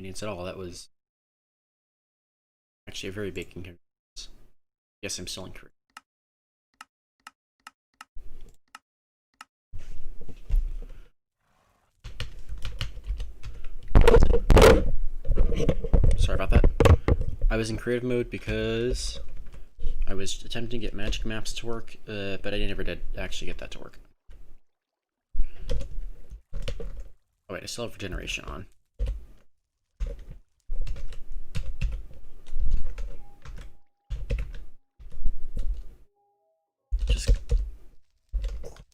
inconvenience at all. That was actually a very big inconvenience. Yes, I'm still in Korea. Sorry about that. I was in creative mode because I was attempting to get magic maps to work, but I never did actually get that to work. Oh wait, I still have regeneration on. Just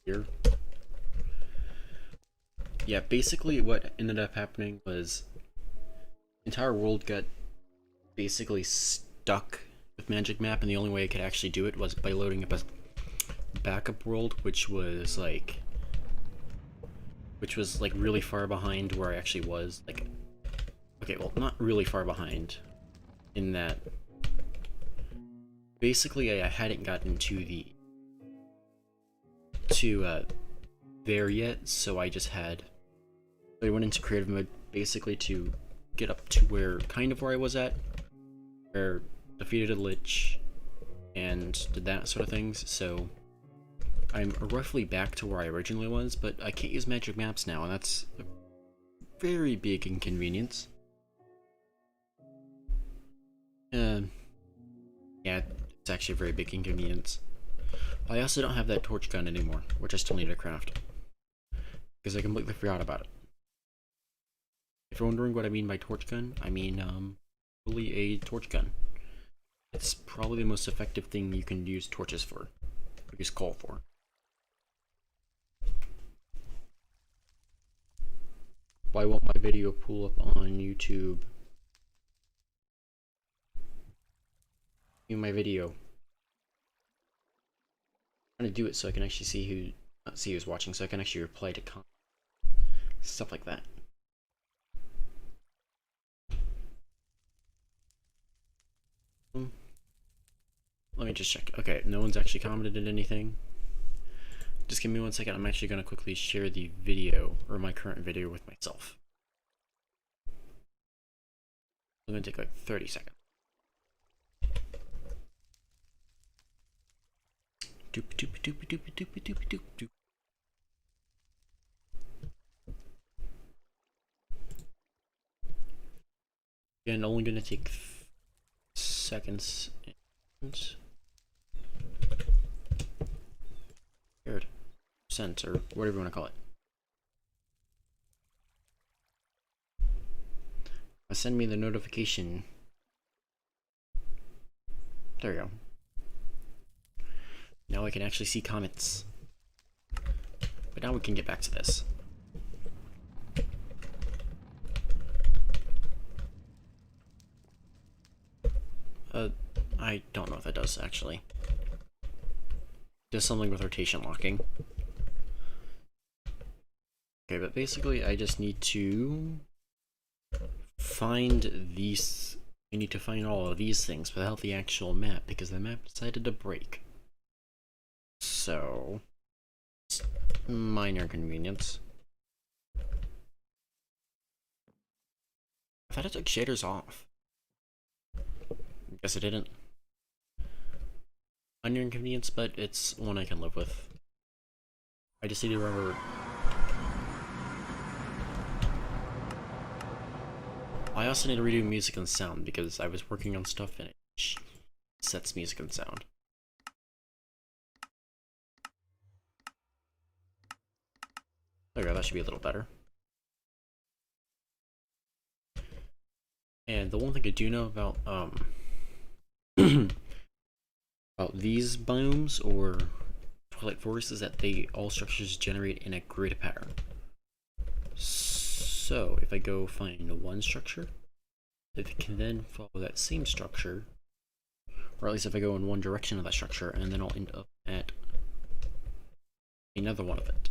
here. Yeah, basically what ended up happening was the entire world got basically stuck with magic map, and the only way I could actually do it was by loading up a backup world, which was like really far behind where I actually was. Like, okay, well, not really far behind, in that basically I hadn't gotten to there yet, so I went into creative mode basically to get up to where I was at, where defeated a lich and did that sort of things. So I'm roughly back to where I originally was, but I can't use magic maps now, and that's a very big inconvenience. Yeah, it's actually a very big inconvenience. I also don't have that torch gun anymore, which I still need to craft, because I completely forgot about it. If you're wondering what I mean by torch gun, I mean, really a torch gun. It's probably the most effective thing you can use torches for, or use coal for. Why won't my video pull up on YouTube? In my video. I'm trying to do it so I can actually see not see who's watching, so I can actually reply to comments. Stuff like that. Let me just check. Okay, no one's actually commented anything. Just give me 1 second. I'm actually going to quickly share the video, or my current video, with myself. I'm going to take like 30 seconds. Doop doop doop doop doop doop doop doop. Again, only going to take seconds. Percent, or whatever you want to call it. Send me the notification. There we go. Now I can actually see comments. But now we can get back to this. I don't know what that does, actually. It does something with rotation locking. Okay, but basically I just need to find these. I need to find all of these things without the actual map, because the map decided to break. So, it's minor inconvenience. I thought it took shaders off. Guess it didn't. Minor inconvenience, but it's one I can live with. I just need to remember. I also need to redo music and sound, because I was working on stuff and it sets music and sound. There we go, that should be a little better. And the one thing I do know about about these biomes or Twilight Forest is that all structures generate in a grid pattern. So if I go find one structure, it can then follow that same structure, or at least if I go in one direction of that structure, and then I'll end up at another one of it,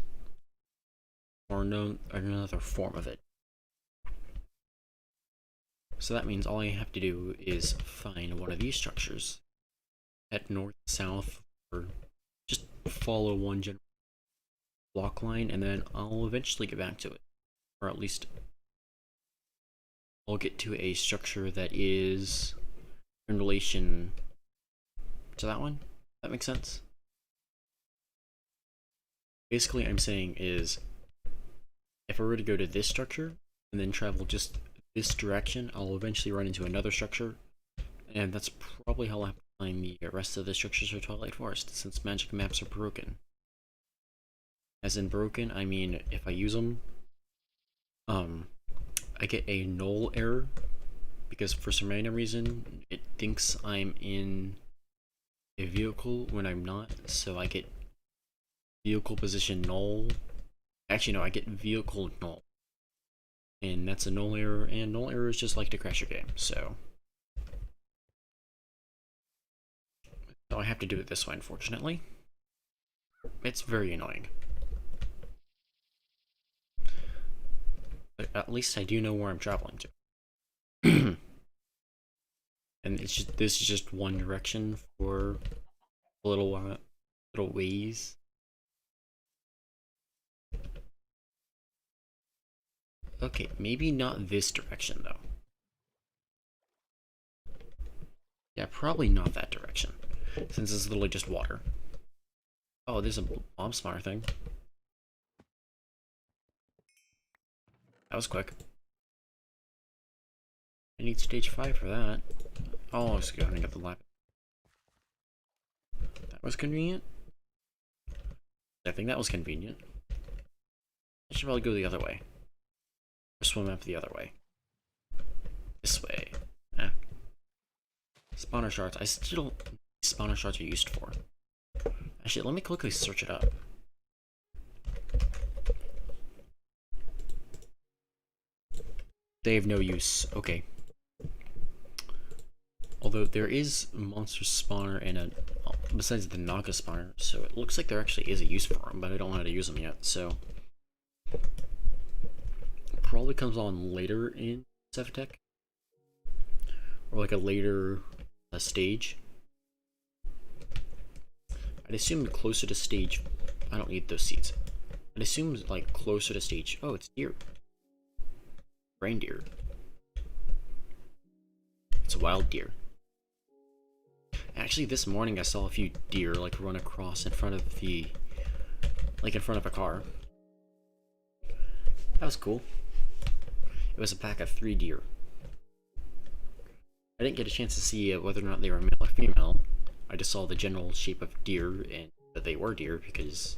or another form of it. So that means all I have to do is find one of these structures at north, south, or just follow one general block line, and then I'll eventually get back to it. Or at least I'll get to a structure that is in relation to that one. That makes sense? Basically, I'm saying is, if I were to go to this structure and then travel just this direction, I'll eventually run into another structure, and that's probably how I'll have to find the rest of the structures for Twilight Forest, since magic maps are broken. As in broken, I mean if I use them, I get a null error, because for some random reason, it thinks I'm in a vehicle when I'm not, so I get vehicle position null. Actually, no, I get vehicle null. And that's a null error, and null errors just like to crash your game, so I have to do it this way, unfortunately. It's very annoying. But at least I do know where I'm traveling to. And it's just, this is just one direction for a little ways. Okay, maybe not this direction though. Yeah, probably not that direction, since it's literally just water. Oh, there's a bomb spawner thing. That was quick. I need stage 5 for that. Oh, I was going to get the lap. That was convenient. I think that was convenient. I should probably go the other way. Or swim up the other way. This way. Spawner shards. I still don't know what spawner shards are used for. Actually, let me quickly search it up. They have no use. Okay. Although there is a monster spawner and a, besides the Naga spawner, so it looks like there actually is a use for them, but I don't know how to use them yet, so probably comes on later in SevTech, or like a later stage. I'd assume closer to stage. I don't need those seeds. I'd assume like closer to stage. Oh, it's deer. Reindeer. It's a wild deer. Actually, this morning I saw a few deer like run across in front of the, like in front of a car. That was cool. It was a pack of 3 deer. I didn't get a chance to see whether or not they were male or female. I just saw the general shape of deer and that they were deer, because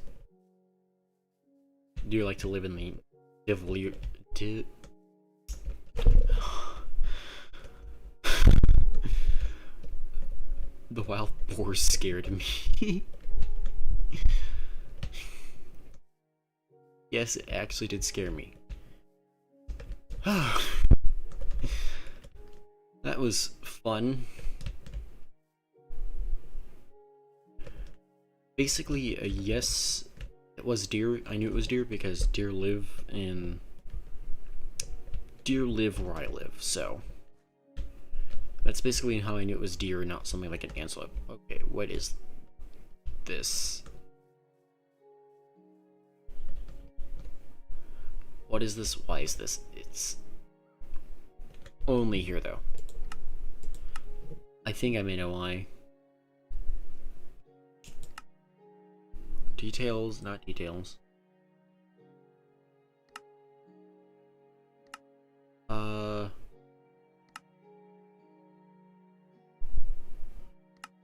deer like to live in the the wild boar scared me. Yes, it actually did scare me. That was fun. Basically, yes, it was deer. I knew it was deer because deer live where I live, so that's basically how I knew it was deer, not something like an antelope. Okay, what is this? What is this? Why is this? It's only here, though. I think I may know why. Details, not details.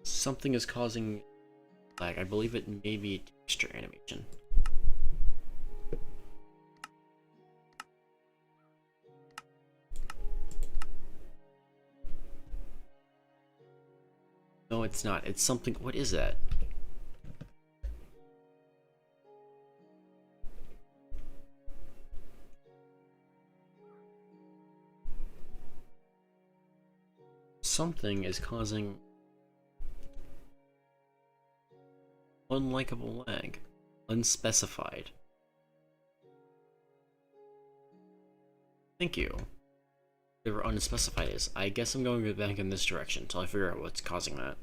Something is causing lag. I believe it may be texture animation. No, it's not. It's something. What is that? Something is causing unlikable lag. Unspecified. Thank you. Whatever unspecified is. I guess I'm going back in this direction until I figure out what's causing that.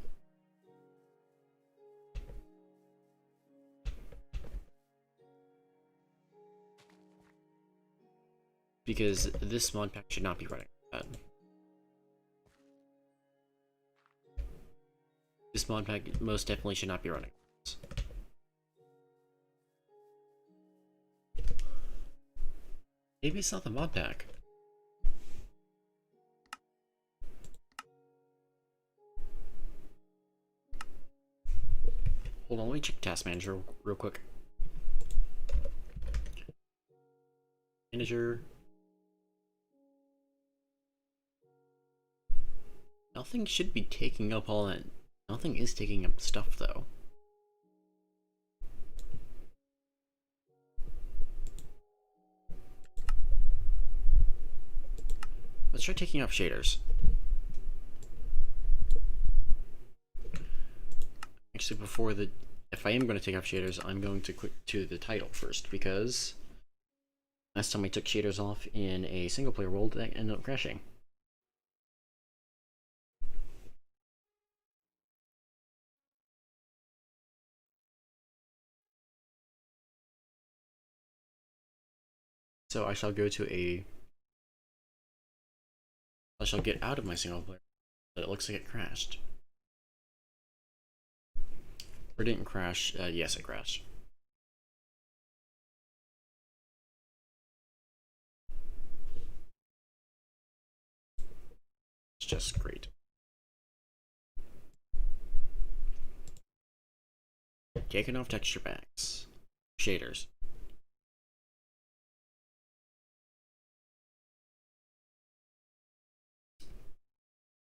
Because this mod pack should not be running that. This mod pack most definitely should not be running. Maybe it's not the mod pack. Hold on, let me check Task Manager real quick. Manager. Nothing should be taking up all that. Nothing is taking up stuff though. Let's try taking up shaders. Actually, if I am going to take off shaders, I'm going to click to the title first, because last time I took shaders off in a single player world, that ended up crashing. So I shall get out of my single player, but it looks like it crashed. Or didn't crash, yes it crashed. It's just great. Taking off texture packs. Shaders.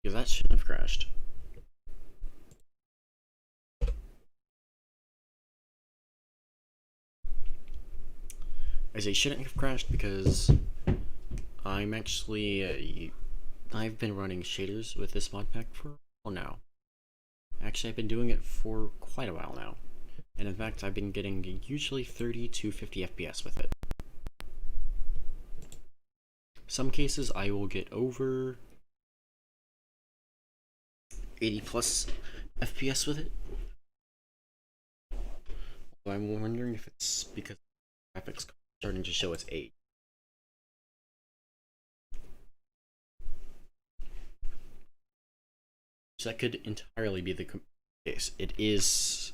Because that shouldn't have crashed. I say shouldn't have crashed because I'm actually, I've been running shaders with this mod pack for a while now. Actually, I've been doing it for quite a while now. And in fact, I've been getting usually 30 to 50 FPS with it. Some cases I will get over 80 plus FPS with it. But I'm wondering if it's because the graphics card is starting to show its age. So that could entirely be the case. It is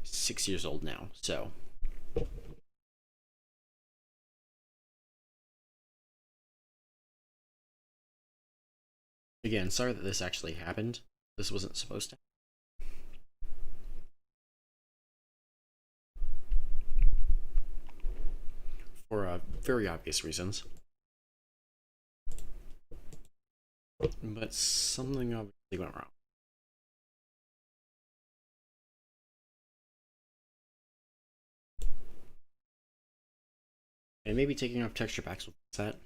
6 years old now, so. Again, sorry that this actually happened. This wasn't supposed to. For very obvious reasons. But something obviously went wrong. And maybe taking off texture packs will fix that.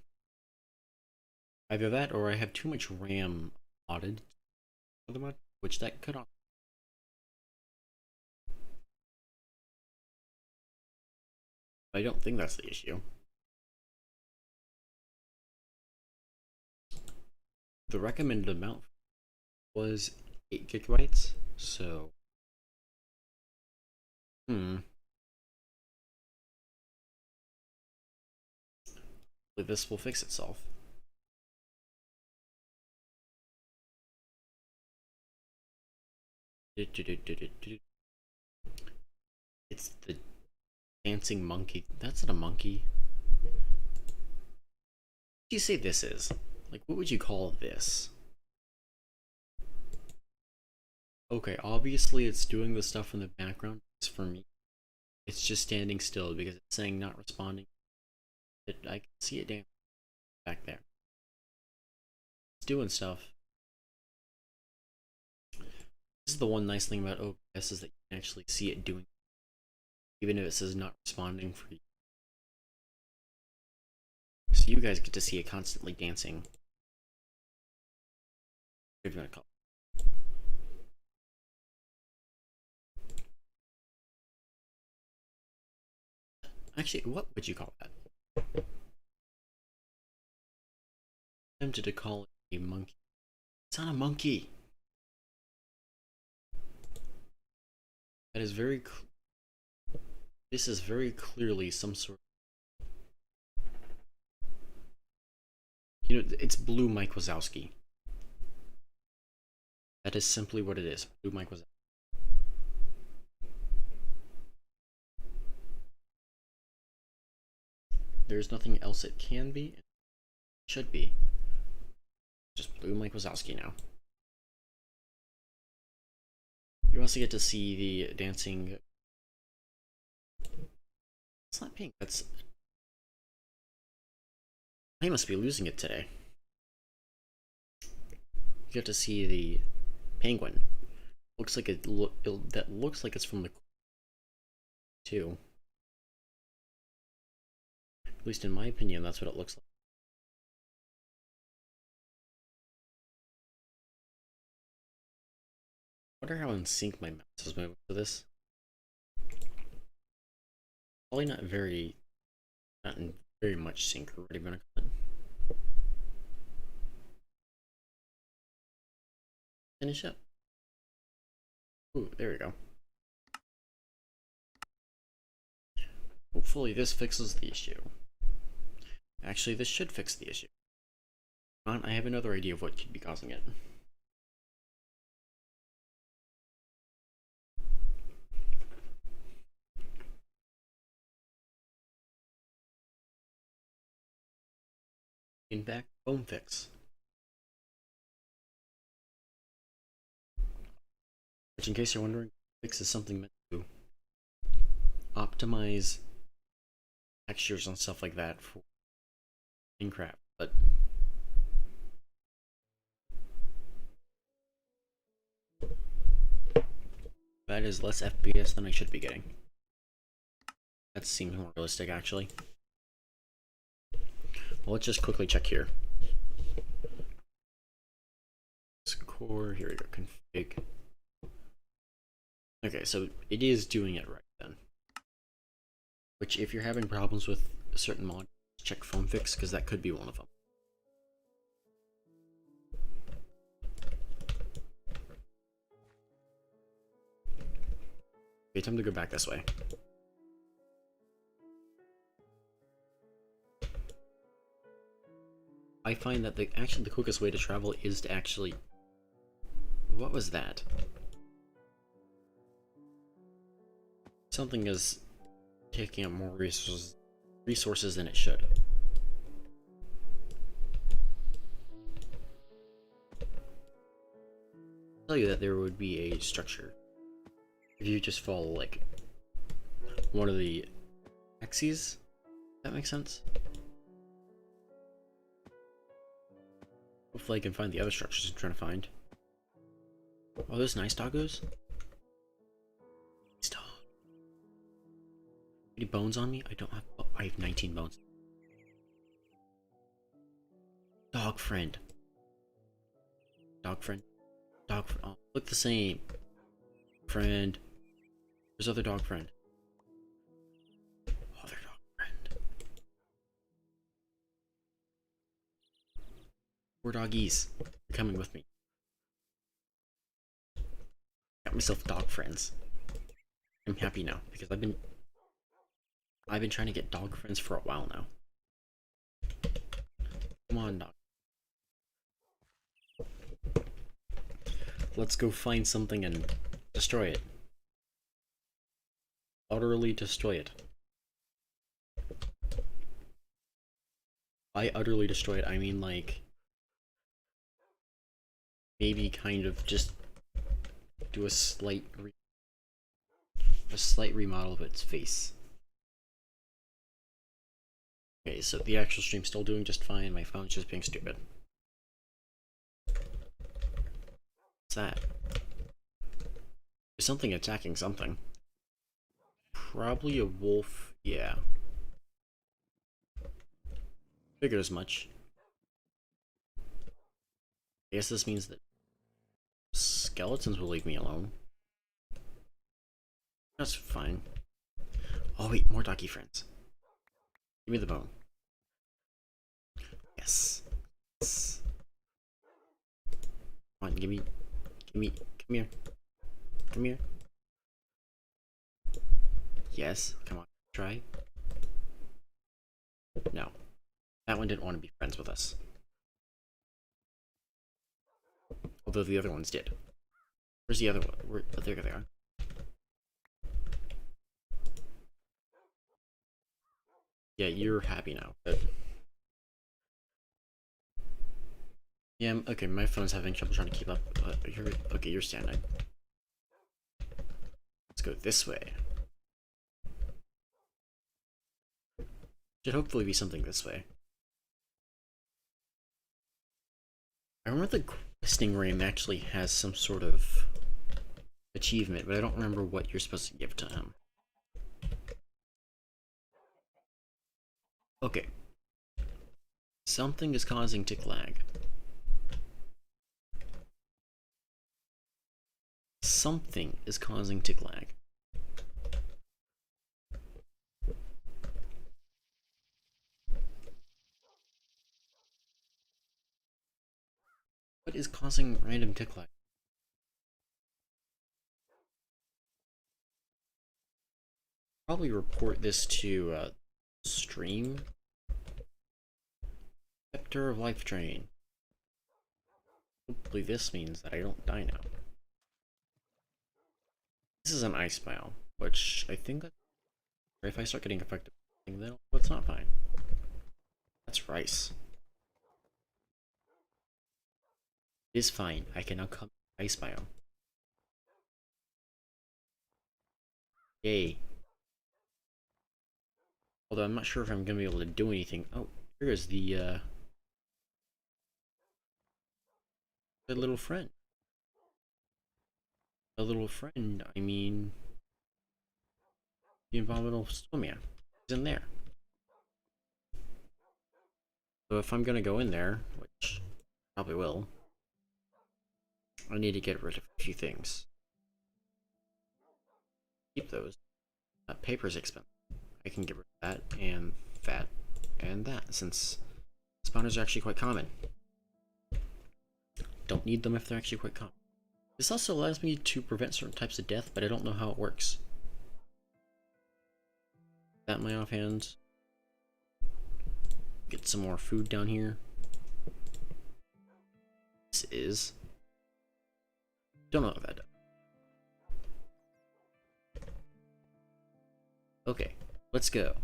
Either that, or I have too much RAM modded for the mod, which that could. I don't think that's the issue. The recommended amount was 8 gigabytes, so. This will fix itself. It's the dancing monkey. That's not a monkey. What do you say this is? Like, what would you call this? Okay, obviously it's doing the stuff in the background. For me, it's just standing still because it's saying not responding. I can see it dancing back there. It's doing stuff. This is the one nice thing about OBS, is that you can actually see it doing, even if it says not responding for you. So you guys get to see it constantly dancing. What do you want to call it? Actually, what would you call that? I'm tempted to call it a monkey. It's not a monkey. That is very. This is very clearly some sort. You know, it's Blue Mike Wazowski. That is simply what it is. Blue Mike Wazowski. There's nothing else it can be. It should be. Just Blue Mike Wazowski now. You also get to see the dancing. It's not pink. That's. I must be losing it today. You get to see the penguin. Looks like that looks like it's from the too. At least in my opinion, that's what it looks like. I wonder how in sync my mouse is moving to this. Probably not in very much sync. We're already gonna cut. Finish up. Ooh, there we go. Hopefully this fixes the issue. Actually, this should fix the issue. I have another idea of what could be causing it. In back phone fix. Which, in case you're wondering, fix is something meant to optimize textures and stuff like that for Minecraft, but that is less FPS than I should be getting. That seems more realistic, actually. Well, let's just quickly check here. Core, here we go, config. Okay, so it is doing it right then. Which, if you're having problems with a certain mod, check phone fix, because that could be one of them. Okay, time to go back this way. I find that the quickest way to travel is to actually... What was that? Something is taking up more resources than it should. I'll tell you that there would be a structure if you just follow like one of the axes. That makes sense. Hopefully I can find the other structures I'm trying to find. Oh, those nice doggos. Nice dog. Any bones on me? I don't have. Oh, I have 19 bones. Dog friend. Dog friend. Dog friend. Oh, look the same. Friend. There's other dog friend. Other dog friend. 4 doggies. You're coming with me. Got myself dog friends. I'm happy now because I've been trying to get dog friends for a while now. Come on, dog. Let's go find something and destroy it. Utterly destroy it. By utterly destroy it, I mean like maybe kind of just do a slight remodel of its face. Okay, so the actual stream's still doing just fine. My phone's just being stupid. What's that? There's something attacking something. Probably a wolf. Yeah. Figured as much. I guess this means that skeletons will leave me alone. That's fine. Oh wait, more doggy friends. Give me the bone. Yes. Yes. Come on, come here. Come here. Yes, come on, try. No. That one didn't want to be friends with us. Although the other ones did. Where's the other one? Oh, there they are. Yeah, you're happy now, but... Yeah, okay, my phone's having trouble trying to keep up. Okay, you're standing. Let's go this way. Should hopefully be something this way. I remember the questing room actually has some sort of achievement, but I don't remember what you're supposed to give to him. Okay. Something is causing tick lag. Something is causing tick lag. What is causing random tick lag? Probably report this to stream. Scepter of Life Train. Hopefully this means that I don't die now. This is an ice biome, which I think that if I start getting affected, then it's not fine. That's rice. It is fine. I can now come to ice biome. Yay. Although I'm not sure if I'm gonna be able to do anything. Oh, here is the little friend. The little friend, I mean, the environmental stomia is in there. So if I'm gonna go in there, which I probably will, I need to get rid of a few things. Keep those. Paper's expensive. I can get rid of that, and that, since spawners are actually quite common. Don't need them if they're actually quite common. This also allows me to prevent certain types of death, but I don't know how it works. That in my offhand. Get some more food down here. This is... Don't know what that does. Okay, let's go.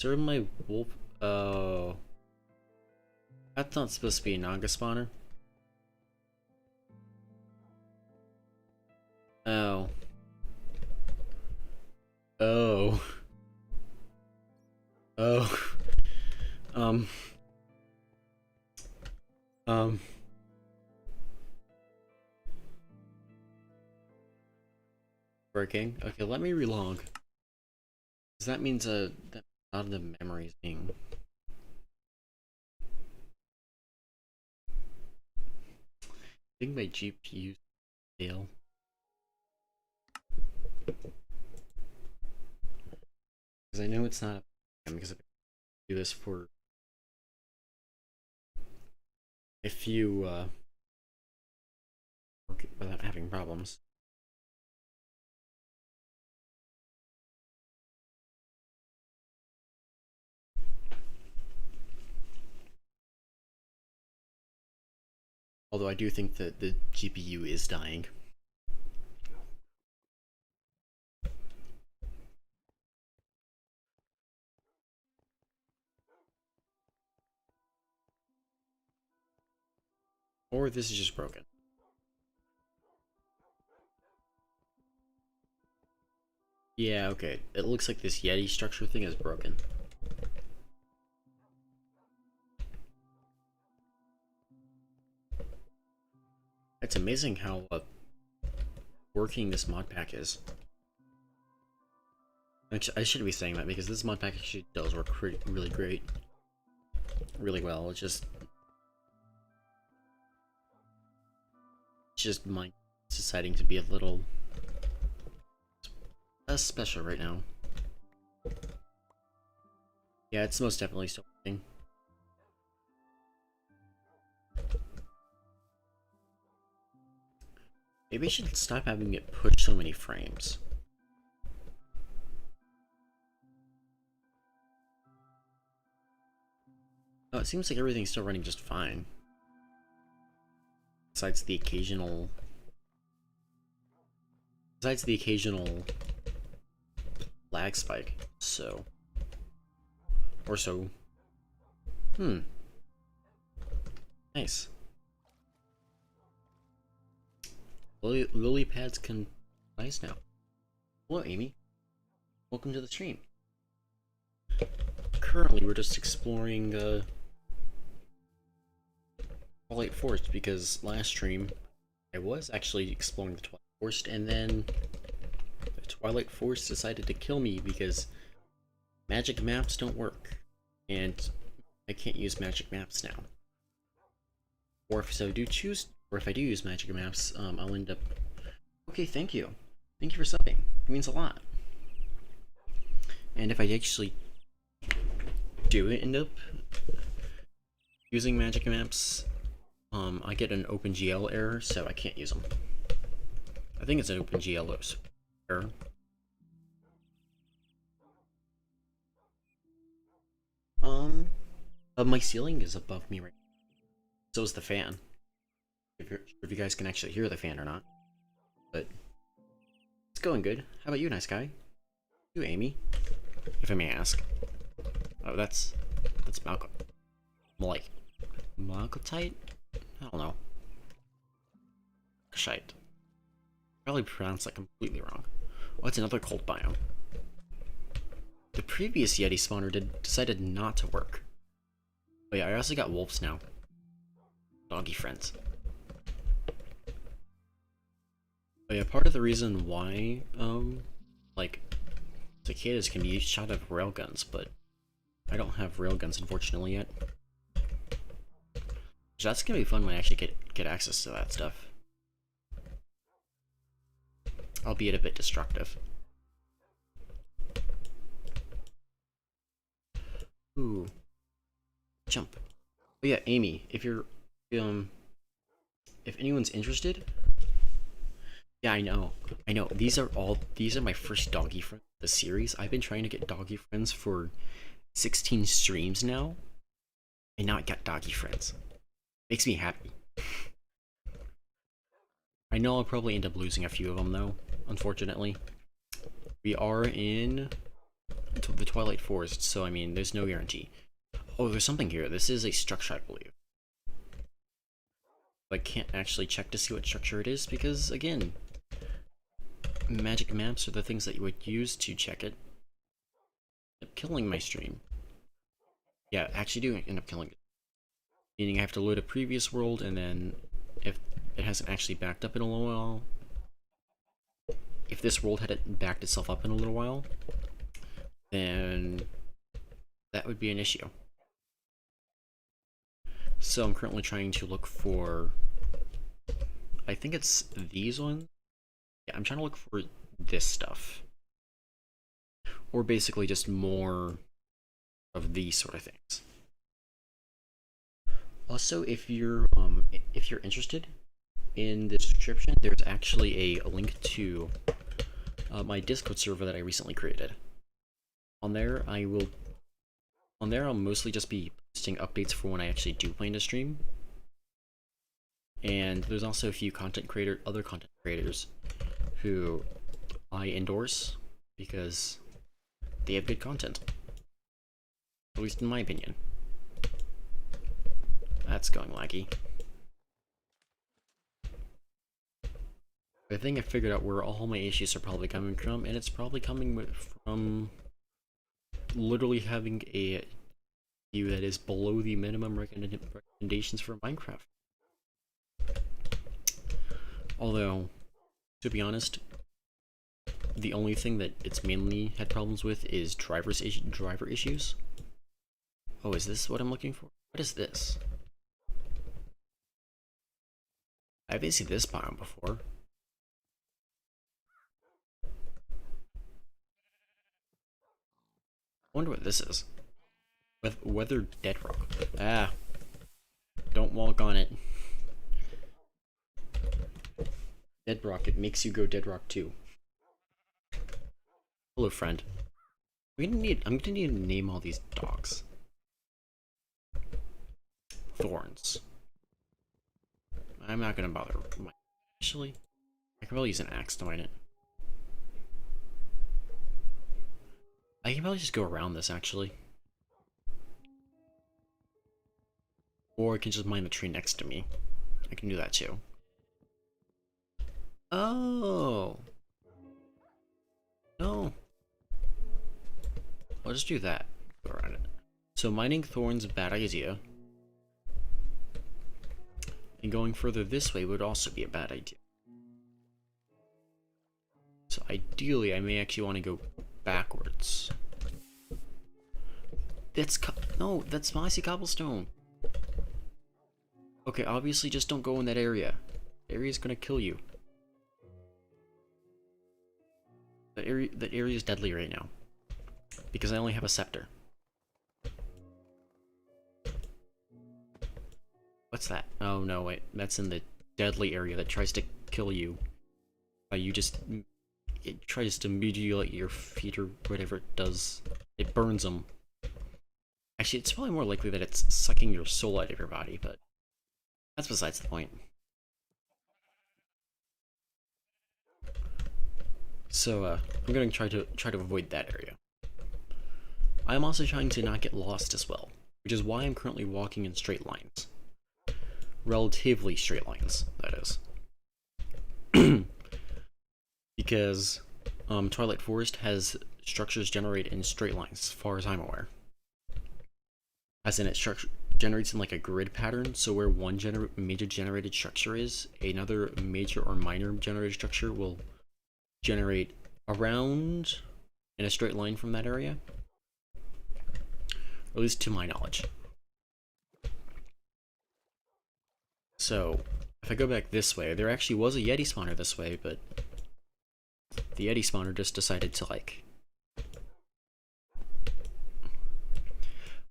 Serve my wolf... Oh... That's not supposed to be a Naga spawner. Oh. Oh. Oh. Working. Okay, let me relog. Because that means that a lot of the memory is being... I think my GPU fail. Because I know it's not because I do this for a few without having problems. Although I do think that the GPU is dying. Or this is just broken. Yeah, okay. It looks like this Yeti structure thing is broken. It's amazing how working this mod pack is. Actually, I shouldn't be saying that because this mod pack actually does work really great. Really well. It's just mine deciding to be a little special right now. Yeah, it's most definitely still working. Maybe I should stop having it push so many frames. Oh, it seems like everything's still running just fine. Besides the occasional lag spike, so. Or so. Nice. Lily pads can nice now. Hello, Amy. Welcome to the stream. Currently, we're just exploring Twilight Forest because last stream I was actually exploring the Twilight Forest, and then the Twilight Forest decided to kill me because magic maps don't work, and I can't use magic maps now. Or if I do use magic maps, I'll end up. Okay, thank you. Thank you for subbing. It means a lot. And if I actually do end up using magic maps, I get an OpenGL error, so I can't use them. I think it's an OpenGL error. My ceiling is above me right now. So is the fan. If you guys can actually hear the fan or not. But it's going good. How about you, nice guy? You, Amy? If I may ask. Oh, that's Malcolm. Malcolmite? I don't know. Shite. Probably pronounced that completely wrong. Oh, it's another cold biome. The previous Yeti spawner decided not to work. Oh yeah, I also got wolves now. Doggy friends. Oh yeah, part of the reason why, like, cicadas can be shot out of railguns, but I don't have railguns unfortunately yet. So that's gonna be fun when I actually get access to that stuff. Albeit a bit destructive. Ooh. Jump. Oh yeah, Amy, if you're, if anyone's interested, yeah, I know. These are my first doggy friends of the series. I've been trying to get doggy friends for 16 streams now, and now I got doggy friends. Makes me happy. I know I'll probably end up losing a few of them though, unfortunately. We are in the Twilight Forest, so I mean, there's no guarantee. Oh, there's something here. This is a structure, I believe. I can't actually check to see what structure it is because, again, magic maps are the things that you would use to check it. End up killing my stream. Yeah, actually do end up killing it. Meaning I have to load a previous world, and then if it hasn't actually backed up in a little while, if this world hadn't backed itself up in a little while, then that would be an issue. So I'm currently trying to look for, I think it's these ones. Yeah, I'm trying to look for this stuff. Or basically just more of these sort of things. Also, if you're interested in the description, there's actually a link to my Discord server that I recently created. On there, I'll mostly just be posting updates for when I actually do plan to stream. And there's also a few other content creators who I endorse because they have good content. At least in my opinion. That's going laggy. I think I figured out where all my issues are probably coming from, and it's probably coming from literally having a view that is below the minimum recommendations for Minecraft. Although, to be honest, the only thing that it's mainly had problems with is driver issues. Oh, is this what I'm looking for? What is this? I haven't seen this biome before. I wonder what this is. Weathered bedrock. Ah. Don't walk on it. Bedrock, it makes you go Deadrock too. Hello, friend. I'm gonna need to name all these dogs. thorns. I'm not gonna bother. Actually, I can probably use an axe to mine it. I can probably just go around this, actually. Or I can just mine the tree next to me. I can do that too. Oh! No. I'll just do that. Go around it. So mining thorns, bad idea. And going further this way would also be a bad idea. So ideally, I may actually want to go backwards. No, that's mossy cobblestone. Okay, obviously just don't go in that area. The area's gonna kill you. That area is deadly right now. Because I only have a scepter. What's that? Oh no, wait. That's in the deadly area that tries to kill you. It tries to mutilate your feet or whatever it does. It burns them. Actually, it's probably more likely that it's sucking your soul out of your body, but that's besides the point. So, I'm going to try to avoid that area. I'm also trying to not get lost as well, which is why I'm currently walking in straight lines. Relatively straight lines, that is. Because Twilight Forest has structures generated in straight lines, as far as I'm aware. As in, it generates in like a grid pattern, so where one major generated structure is, another major or minor generated structure will generate around in a straight line from that area. At least to my knowledge. So, if I go back this way, there actually was a Yeti spawner this way, but the Yeti spawner just decided to like...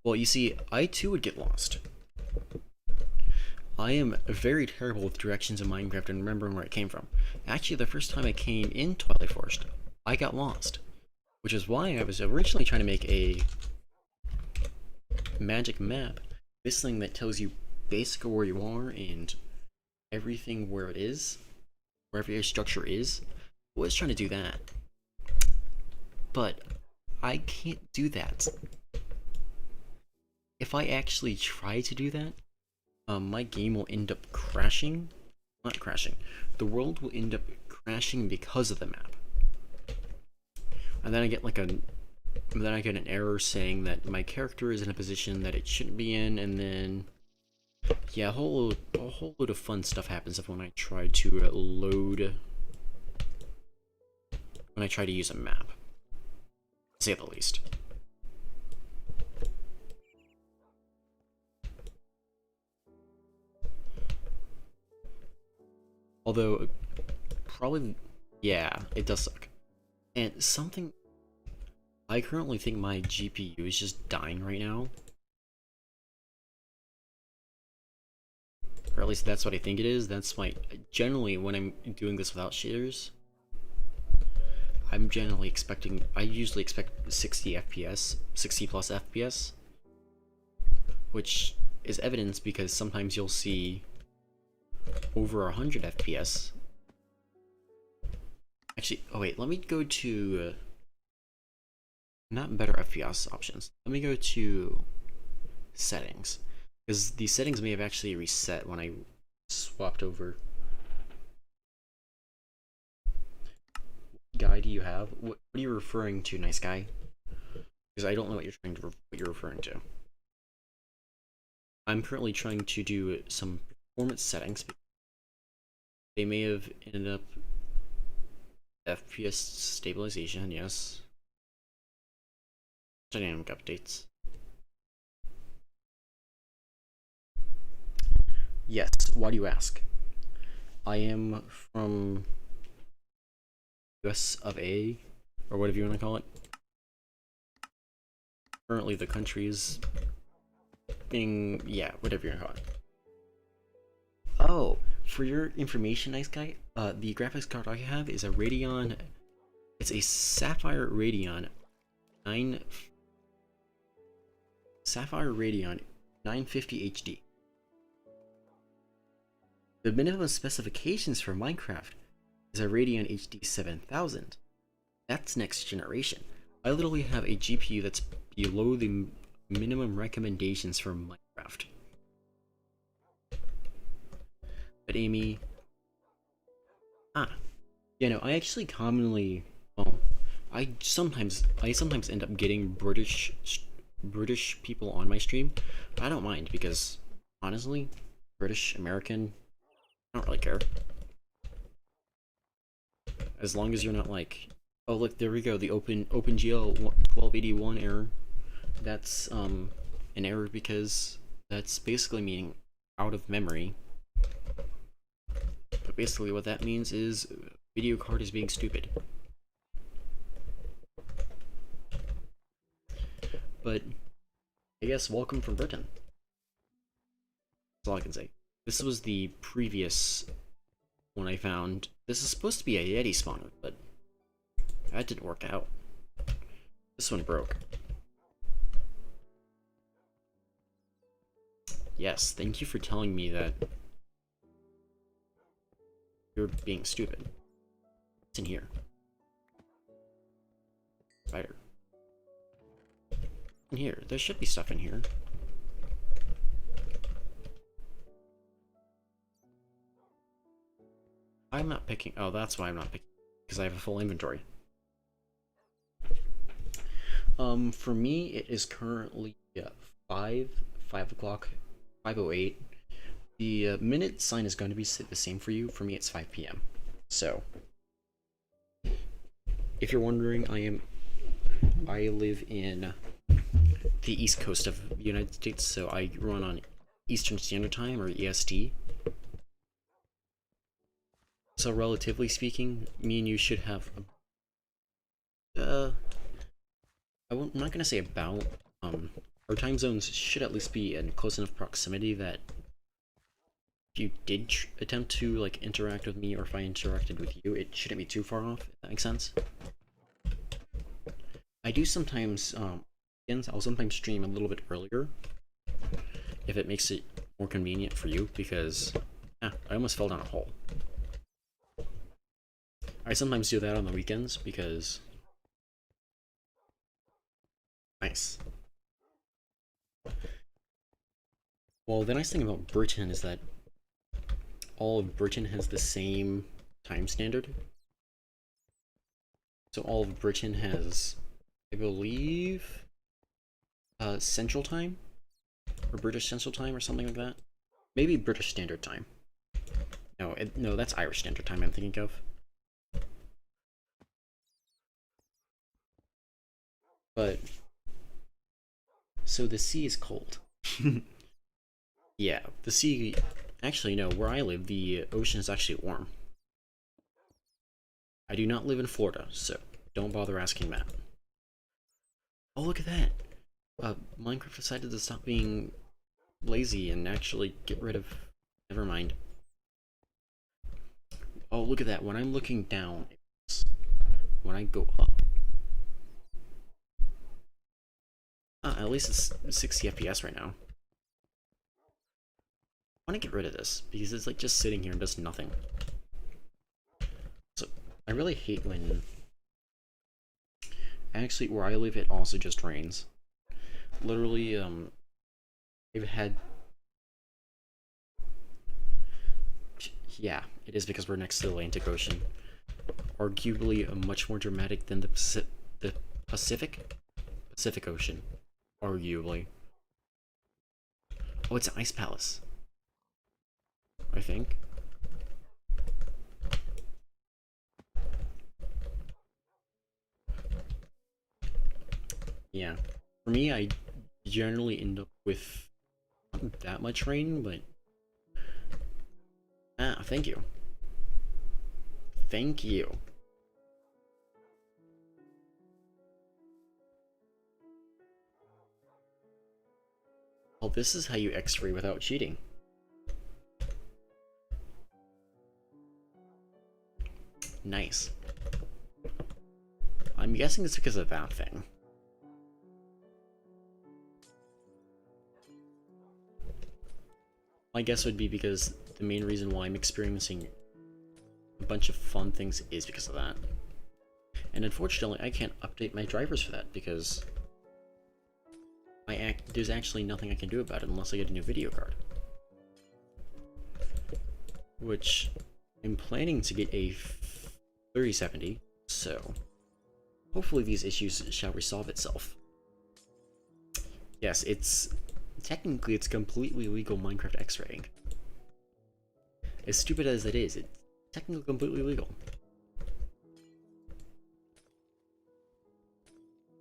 Well, you see, I too would get lost. I am very terrible with directions in Minecraft and remembering where I came from. Actually, the first time I came in Twilight Forest, I got lost. Which is why I was originally trying to make a magic map. This thing that tells you basically where you are and everything where it is, wherever your structure is. I was trying to do that. But I can't do that. If I actually try to do that, my game will end up crashing. Not crashing. The world will end up crashing because of the map. And then I get like an error saying that my character is in a position that it shouldn't be in, and then yeah, a whole load of fun stuff happens when I try to use a map, to say the least. Although, probably, yeah, it does suck. And something, I currently think my GPU is just dying right now. Or at least that's what I think it is. That's my, generally when I'm doing this without shaders, I'm generally expecting, I usually expect 60 FPS, 60 plus FPS. Which is evidence because sometimes you'll see over 100 FPS. Actually, oh wait, let me go to not better FPS options. Let me go to settings, because the settings may have actually reset when I swapped over. What guy do you have? What are you referring to, nice guy? Because I don't know what you're referring to. I'm currently trying to do some performance settings. They may have ended up FPS stabilization, yes. Dynamic updates. Yes, why do you ask? I am from US of A, or whatever you want to call it. Currently the country is being, yeah, whatever you want to call it. Oh, for your information, nice guy, the graphics card I have is a Radeon, it's a Sapphire Radeon 950 HD. The minimum specifications for Minecraft is a Radeon HD 7000. That's next generation. I literally have a GPU that's below the minimum recommendations for Minecraft. But Amy... Yeah, no, I actually commonly... Well, I sometimes end up getting British people on my stream. I don't mind because, honestly, British, American, I don't really care. As long as you're not like, oh look, there we go, the OpenGL 1281 error. That's an error because that's basically meaning out of memory. But basically what that means is video card is being stupid. But I guess welcome from Britain. That's all I can say. This was the previous one I found. This is supposed to be a Yeti spawner, but that didn't work out. This one broke. Yes, thank you for telling me that you're being stupid. What's in here? Spider. In here. There should be stuff in here. I'm not picking... Oh, that's why I'm not picking. Because I have a full inventory. For me, it is currently 5 o'clock, 5:08. The minute sign is going to be the same for you. For me, it's 5 p.m. So, if you're wondering, I live in the East Coast of the United States, so I run on Eastern Standard Time, or EST. So relatively speaking, me and you should have I'm not gonna say about, our time zones should at least be in close enough proximity that if you did attempt to like interact with me, or if I interacted with you, it shouldn't be too far off, if that makes sense. I do sometimes, I'll sometimes stream a little bit earlier, if it makes it more convenient for you, because, I almost fell down a hole. I sometimes do that on the weekends, because... Nice. Well, the nice thing about Britain is that all of Britain has the same time standard. So all of Britain has, I believe, Central Time? Or British Central Time, or something like that? Maybe British Standard Time. No, no, that's Irish Standard Time I'm thinking of. But, so the sea is cold. Yeah, the sea, actually no, where I live, the ocean is actually warm. I do not live in Florida, so don't bother asking that. Oh, look at that! Minecraft decided to stop being lazy and actually get rid of... Never mind. Oh, look at that, when I'm looking down, when I go up, at least it's 60 FPS right now. I want to get rid of this, because it's like just sitting here and does nothing. So, I really hate when... Actually, where I live, it also just rains. Literally, I've had... Yeah, it is because we're next to the Atlantic Ocean. Arguably much more dramatic than the Pacific Ocean. Arguably. Oh, it's an ice palace. I think. Yeah. For me, I generally end up with not that much rain, but... thank you. Thank you. Well, this is how you X-ray without cheating. Nice. I'm guessing it's because of that thing. My guess would be because the the main reason why I'm experiencing a bunch of fun things is because of that. And unfortunately, I can't update my drivers for that because there's actually nothing I can do about it unless I get a new video card. Which I'm planning to get a 3070, so hopefully these issues shall resolve itself. Yes, it's completely legal Minecraft X-raying. As stupid as it is, it's technically completely legal.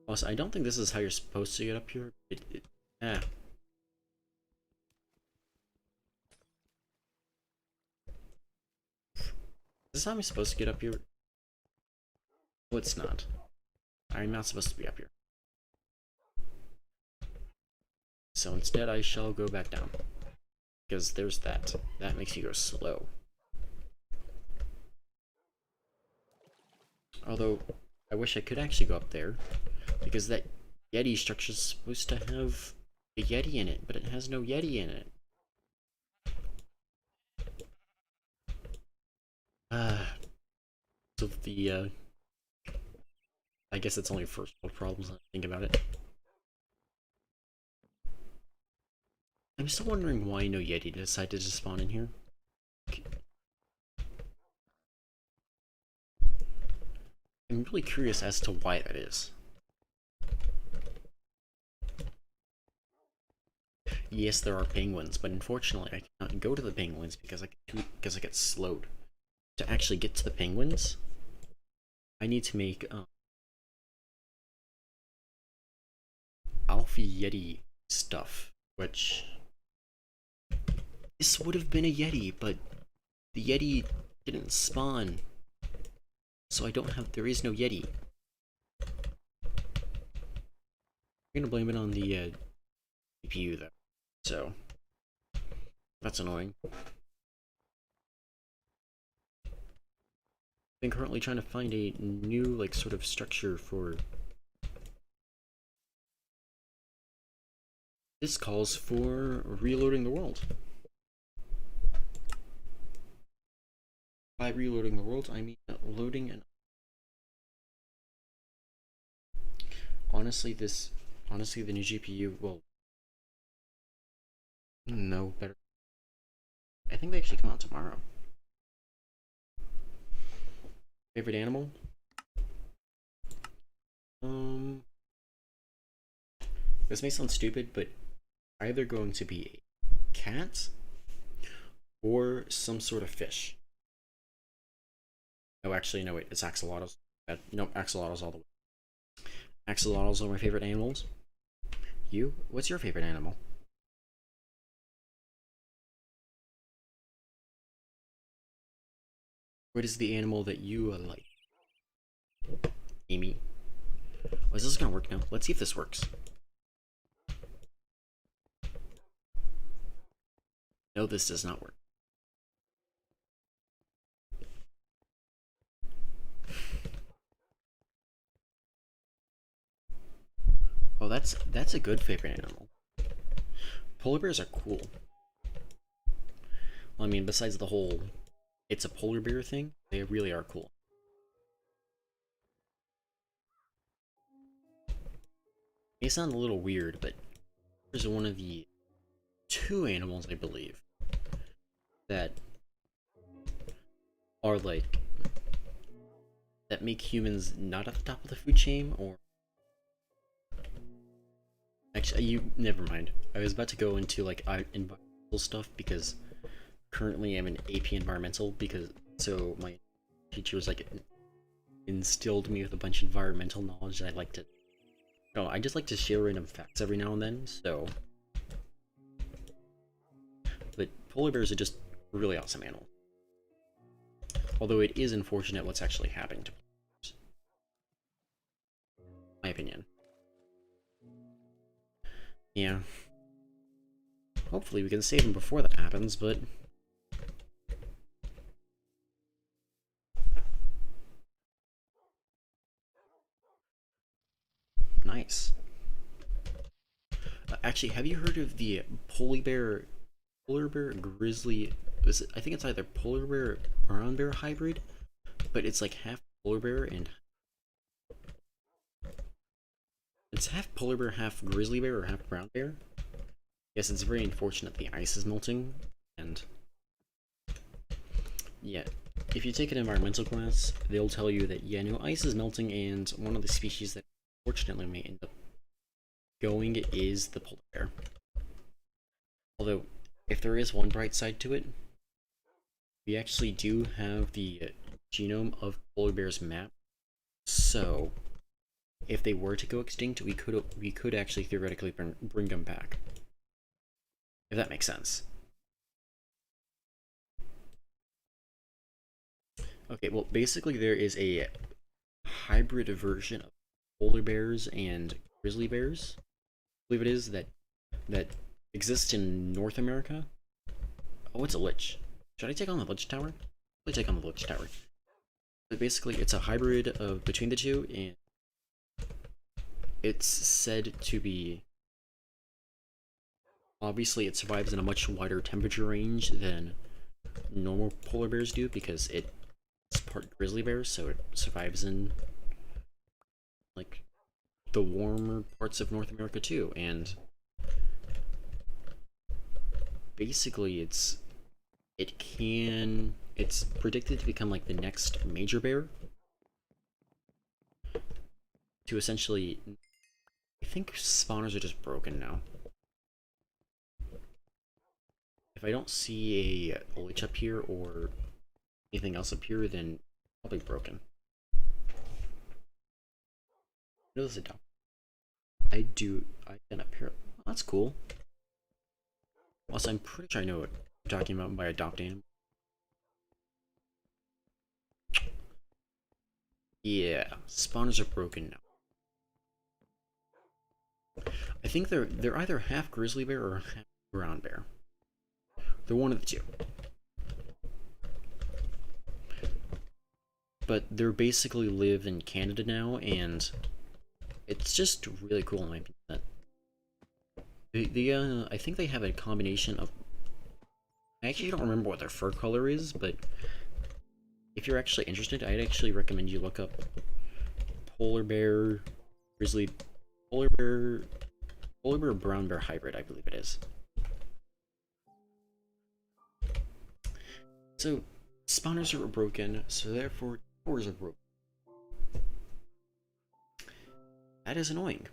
Also, I don't think this is how you're supposed to get up here. This is how I'm supposed to get up here. No, it's not. I'm not supposed to be up here. So instead, I shall go back down. Because there's that. That makes you go slow. Although, I wish I could actually go up there. Because that Yeti structure is supposed to have a Yeti in it, but it has no Yeti in it. So the, I guess it's only first world problems when I think about it. I'm still wondering why no Yeti decided to spawn in here. I'm really curious as to why that is. Yes, there are penguins, but unfortunately I cannot go to the penguins because I get slowed. To actually get to the penguins, I need to make Alpha Yeti stuff, which this would have been a Yeti, but the Yeti didn't spawn, so there is no Yeti. I'm gonna blame it on the CPU though, so that's annoying. I'm currently trying to find a new, like, sort of structure for... This calls for reloading the world. By reloading the world, I mean loading and... Honestly, the new GPU will... No, better... I think they actually come out tomorrow. Favorite animal? This may sound stupid, but either going to be a cat or some sort of fish. Oh, actually, no, wait, it's axolotls. No, axolotls all the way. Axolotls are my favorite animals. You? What's your favorite animal? What is the animal that you like? Amy. Oh, is this gonna work now? Let's see if this works. No, this does not work. Oh, that's a good favorite animal. Polar bears are cool. Well, I mean, besides the whole it's a polar bear thing, they really are cool. They sound a little weird, but there's one of the two animals, I believe, that are like that make humans not at the top of the food chain, or actually, never mind. I was about to go into like environmental stuff because currently I'm in AP environmental so my teacher was like instilled me with a bunch of environmental knowledge that I like to. No, I just like to share random facts every now and then. So, but polar bears are just really awesome animals. Although it is unfortunate what's actually happening to polar bears. My opinion. Yeah. Hopefully we can save them before that happens, but... Nice. Actually, have you heard of the polar bear grizzly I think it's either polar bear or brown bear hybrid, but it's like half polar bear and it's half polar bear, half grizzly bear, or half brown bear. Yes, it's very unfortunate the ice is melting, and yeah, if you take an environmental class, they'll tell you that yeah, no, ice is melting, and one of the species that unfortunately may end up going is the polar bear. Although, if there is one bright side to it, we actually do have the genome of polar bears mapped, so if they were to go extinct, we could actually theoretically bring them back. If that makes sense. Okay, well, basically there is a hybrid version of polar bears and grizzly bears, I believe it is, that exists in North America. Oh, it's a lich. Should I take on the lich tower? I'll take on the lich tower. But basically, it's a hybrid of between the two, and it's said to be. Obviously, it survives in a much wider temperature range than normal polar bears do because it's part grizzly bear, so it survives in like the warmer parts of North America too. And basically, it's predicted to become like the next major bear. To essentially, I think spawners are just broken now. If I don't see a lich up here or anything else up here, then probably broken. There's a dog. I can up here. Oh, that's cool. Also, I'm pretty sure I know what you're talking about by adopting. Yeah, spawners are broken now. I think they're either half grizzly bear or half brown bear. They're one of the two. But they're basically live in Canada now, and it's just really cool in my opinion. I think they have a combination of. I actually don't remember what their fur color is, but if you're actually interested, I'd actually recommend you look up polar bear, polar bear brown bear hybrid, I believe it is. So spawners are broken, so therefore towers are broken. That is annoying.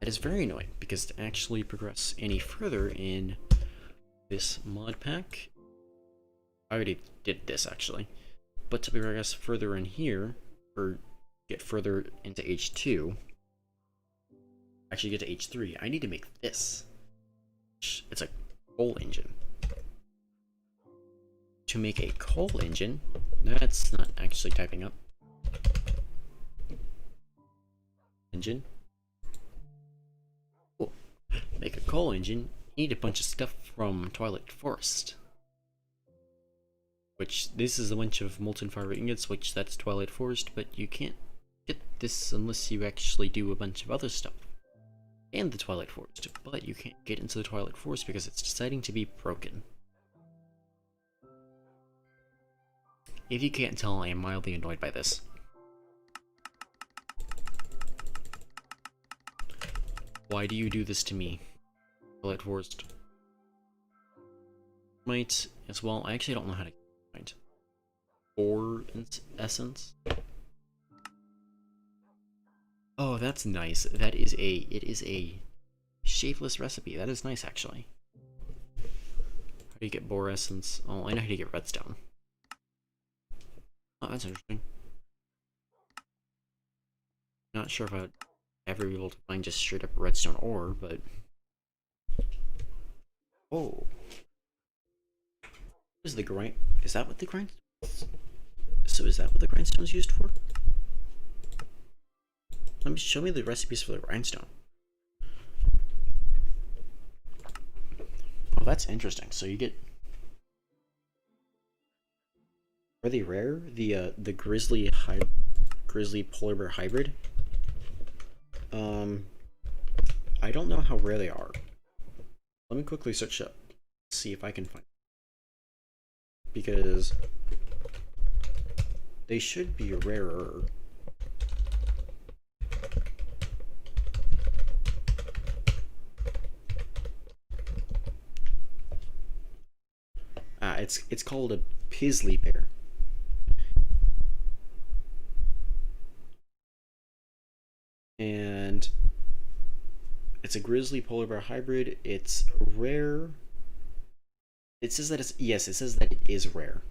That is very annoying, because to actually progress any further in this mod pack, I already did this actually, but to progress further in here, or get further into H2, actually get to H3, I need to make this. It's a coal engine. To make a coal engine, that's not actually typing up. Engine. Cool. Make a coal engine, you need a bunch of stuff from Twilight Forest. Which, this is a bunch of molten fire ingots, which that's Twilight Forest, but you can't get this unless you actually do a bunch of other stuff. And the Twilight Forest, but you can't get into the Twilight Forest because it's deciding to be broken. If you can't tell, I am mildly annoyed by this. Why do you do this to me, Twilight Forest? Might as well. I actually don't know how to find ore essence. Oh, that's nice. It is a shapeless recipe. That is nice, actually. How do you get boar essence? Oh, I know how to get redstone. Oh, that's interesting. Not sure if I'd ever be able to find just straight up redstone ore, but. Oh. Is the grind? Is that what the grind? So is that what the grindstone is used for? Let me show me the recipes for the grindstone. Oh, that's interesting. So you get. Are they rare? The grizzly polar bear hybrid. I don't know how rare they are. Let me quickly search up see if I can find, because they should be rarer. It's called a Pizzly bear. And it's a grizzly polar bear hybrid. It's rare. It says that it's, yes, it says that it is rare.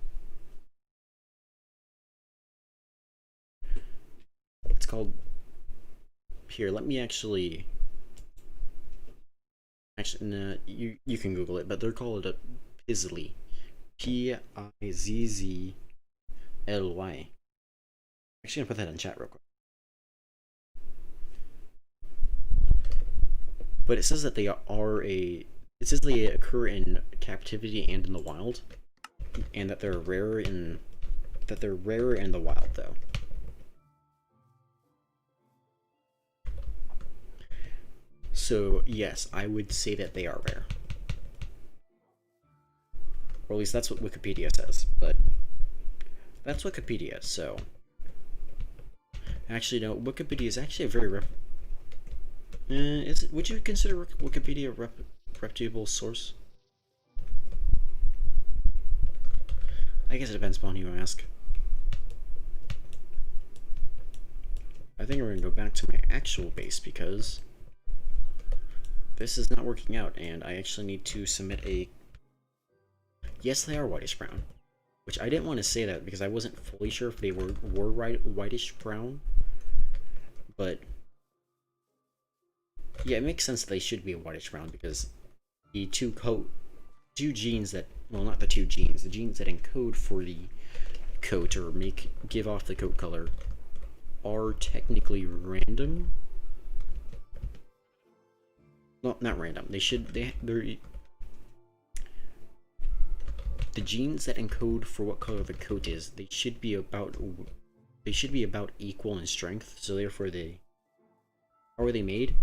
It's called, here, let me actually no, you can Google it, but they're called a Pizzly. Pizzly. Actually, gonna put that in chat real quick. But it says that they are a. It says they occur in captivity and in the wild, and that they're rarer in the wild, though. So yes, I would say that they are rare, or at least that's what Wikipedia says. But that's Wikipedia, so actually no, Wikipedia is actually a very would you consider Wikipedia a reputable source? I guess it depends upon who you ask. I think we're gonna go back to my actual base because this is not working out, and I actually need to submit a. Yes, they are whitish brown, which I didn't want to say that because I wasn't fully sure if they were whitish brown, but yeah, it makes sense that they should be a whitish brown because the two genes that, well, not the two genes, the genes that encode for the coat or give off the coat color are technically random. No, not random. They're the genes that encode for what color the coat is. They should be about equal in strength. So therefore, how are they made?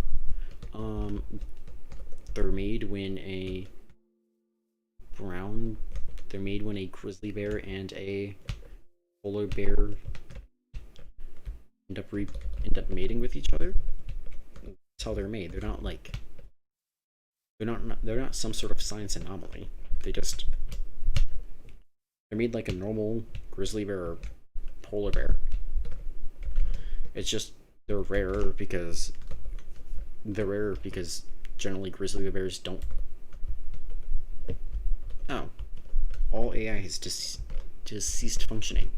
They're made when a grizzly bear and a polar bear end up mating with each other. That's how they're made. They're not some sort of science anomaly. They're made like a normal grizzly bear or polar bear. It's just they're rarer because generally grizzly bears don't. Oh, all AI has just ceased functioning.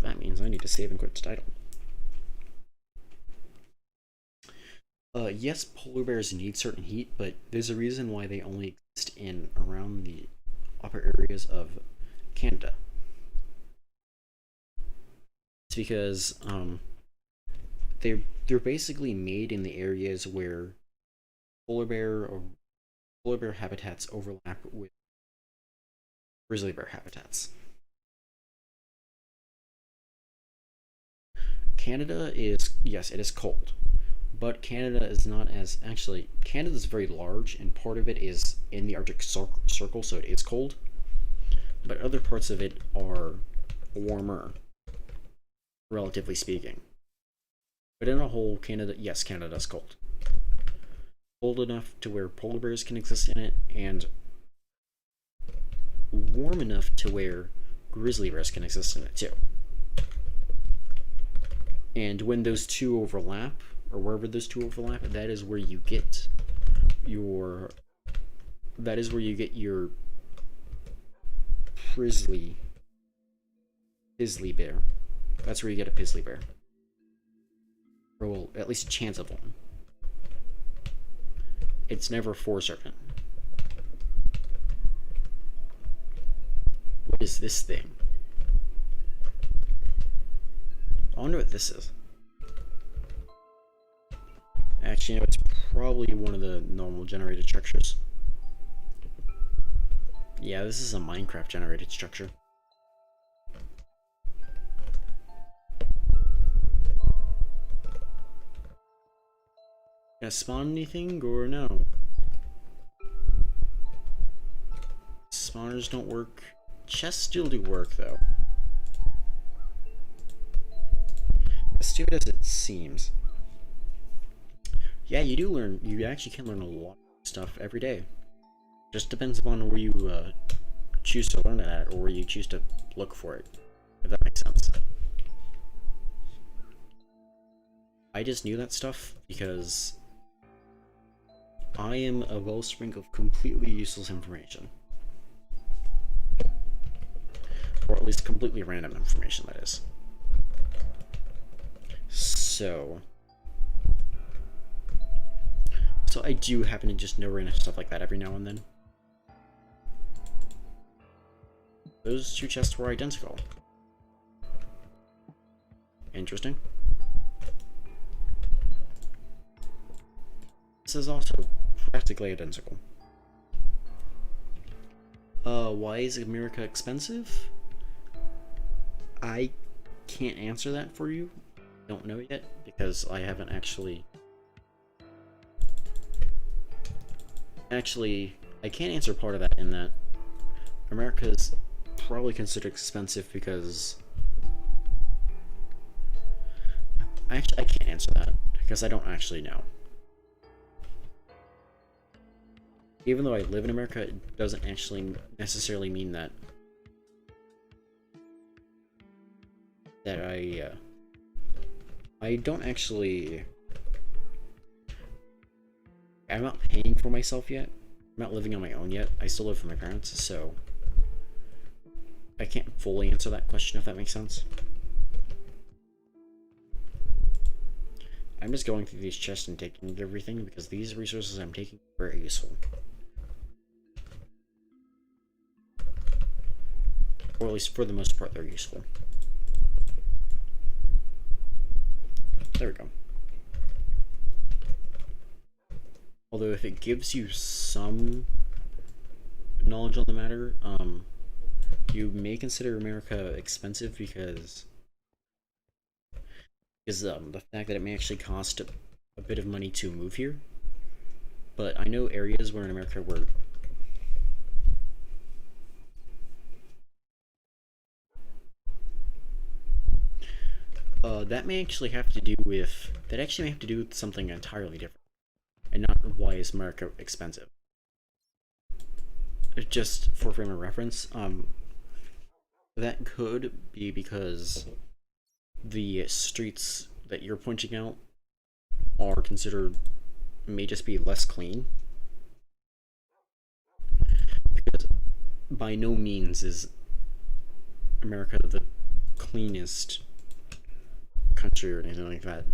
That means I need to save and quit the title. Yes, polar bears need certain heat, but there's a reason why they only exist in around the upper areas of Canada. It's because they're basically made in the areas where polar bear habitats overlap with grizzly bear habitats. Canada is, yes, it is cold, but Canada is not as, actually, Canada is very large, and part of it is in the Arctic Circle, so it is cold, but other parts of it are warmer, relatively speaking. But in a whole, Canada, yes, Canada is cold. Cold enough to where polar bears can exist in it, and warm enough to where grizzly bears can exist in it too. And when those two overlap, or wherever those two overlap, that is where you get your grizzly bear. That's where you get a pizzly bear. Or, well, at least a chance of one. It's never for certain. What is this thing? I wonder what this is. Actually, no, it's probably one of the normal generated structures. Yeah, this is a Minecraft generated structure. Gonna spawn anything or no? Spawners don't work. Chests still do work, though. As stupid as it seems. Yeah, you do learn. You actually can learn a lot of stuff every day. Just depends upon where you choose to learn it at, or where you choose to look for it. If that makes sense. I just knew that stuff because I am a wellspring of completely useless information. Or at least completely random information, that is. So I do happen to just know random stuff like that every now and then. Those two chests were identical. Interesting. This is also practically identical. Why is America expensive? I can't answer that for you. Don't know yet, because I haven't actually... Actually, I can't answer part of that in that America's probably considered expensive because... I can't answer that, because I don't actually know. Even though I live in America, it doesn't actually necessarily mean that I don't actually... I'm not paying for myself yet. I'm not living on my own yet. I still live with my parents, so I can't fully answer that question, if that makes sense. I'm just going through these chests and taking everything because these resources I'm taking are very useful. Or at least for the most part, they're useful. There we go. Although if it gives you some knowledge on the matter, you may consider America expensive because the fact that it may actually cost a bit of money to move here. But I know areas where in America where that may actually have to do with something entirely different, and not why is America expensive. Just for frame of reference, that could be because the streets that you're pointing out are considered may just be less clean, because by no means is America the cleanest country or anything like that.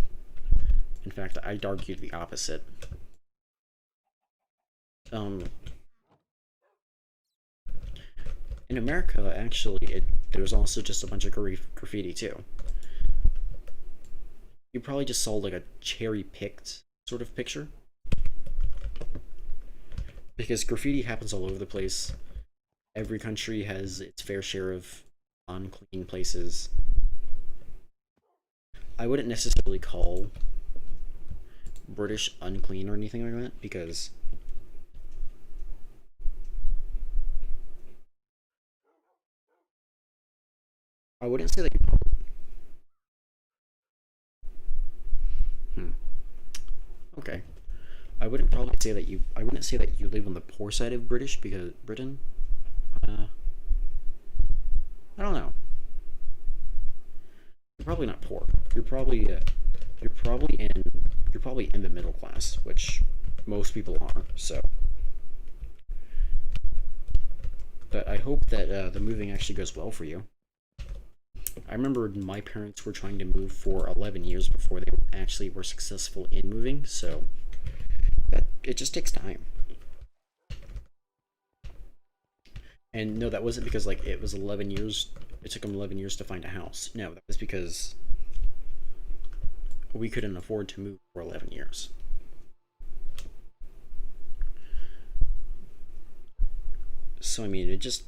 In fact, I'd argue the opposite. In America, actually, there's also just a bunch of graffiti too. You probably just saw like a cherry-picked sort of picture, because graffiti happens all over the place. Every country has its fair share of unclean places. I wouldn't necessarily call British unclean or anything like that, because I wouldn't say that you okay. I wouldn't say that you live on the poor side of Britain. I don't know. You're probably not poor. You're probably in the middle class, which most people are. So, but I hope that the moving actually goes well for you. I remember my parents were trying to move for 11 years before they actually were successful in moving, so it just takes time. And no, that wasn't because like it was 11 years. It took them 11 years to find a house. No, that was because we couldn't afford to move for 11 years. So I mean, it just...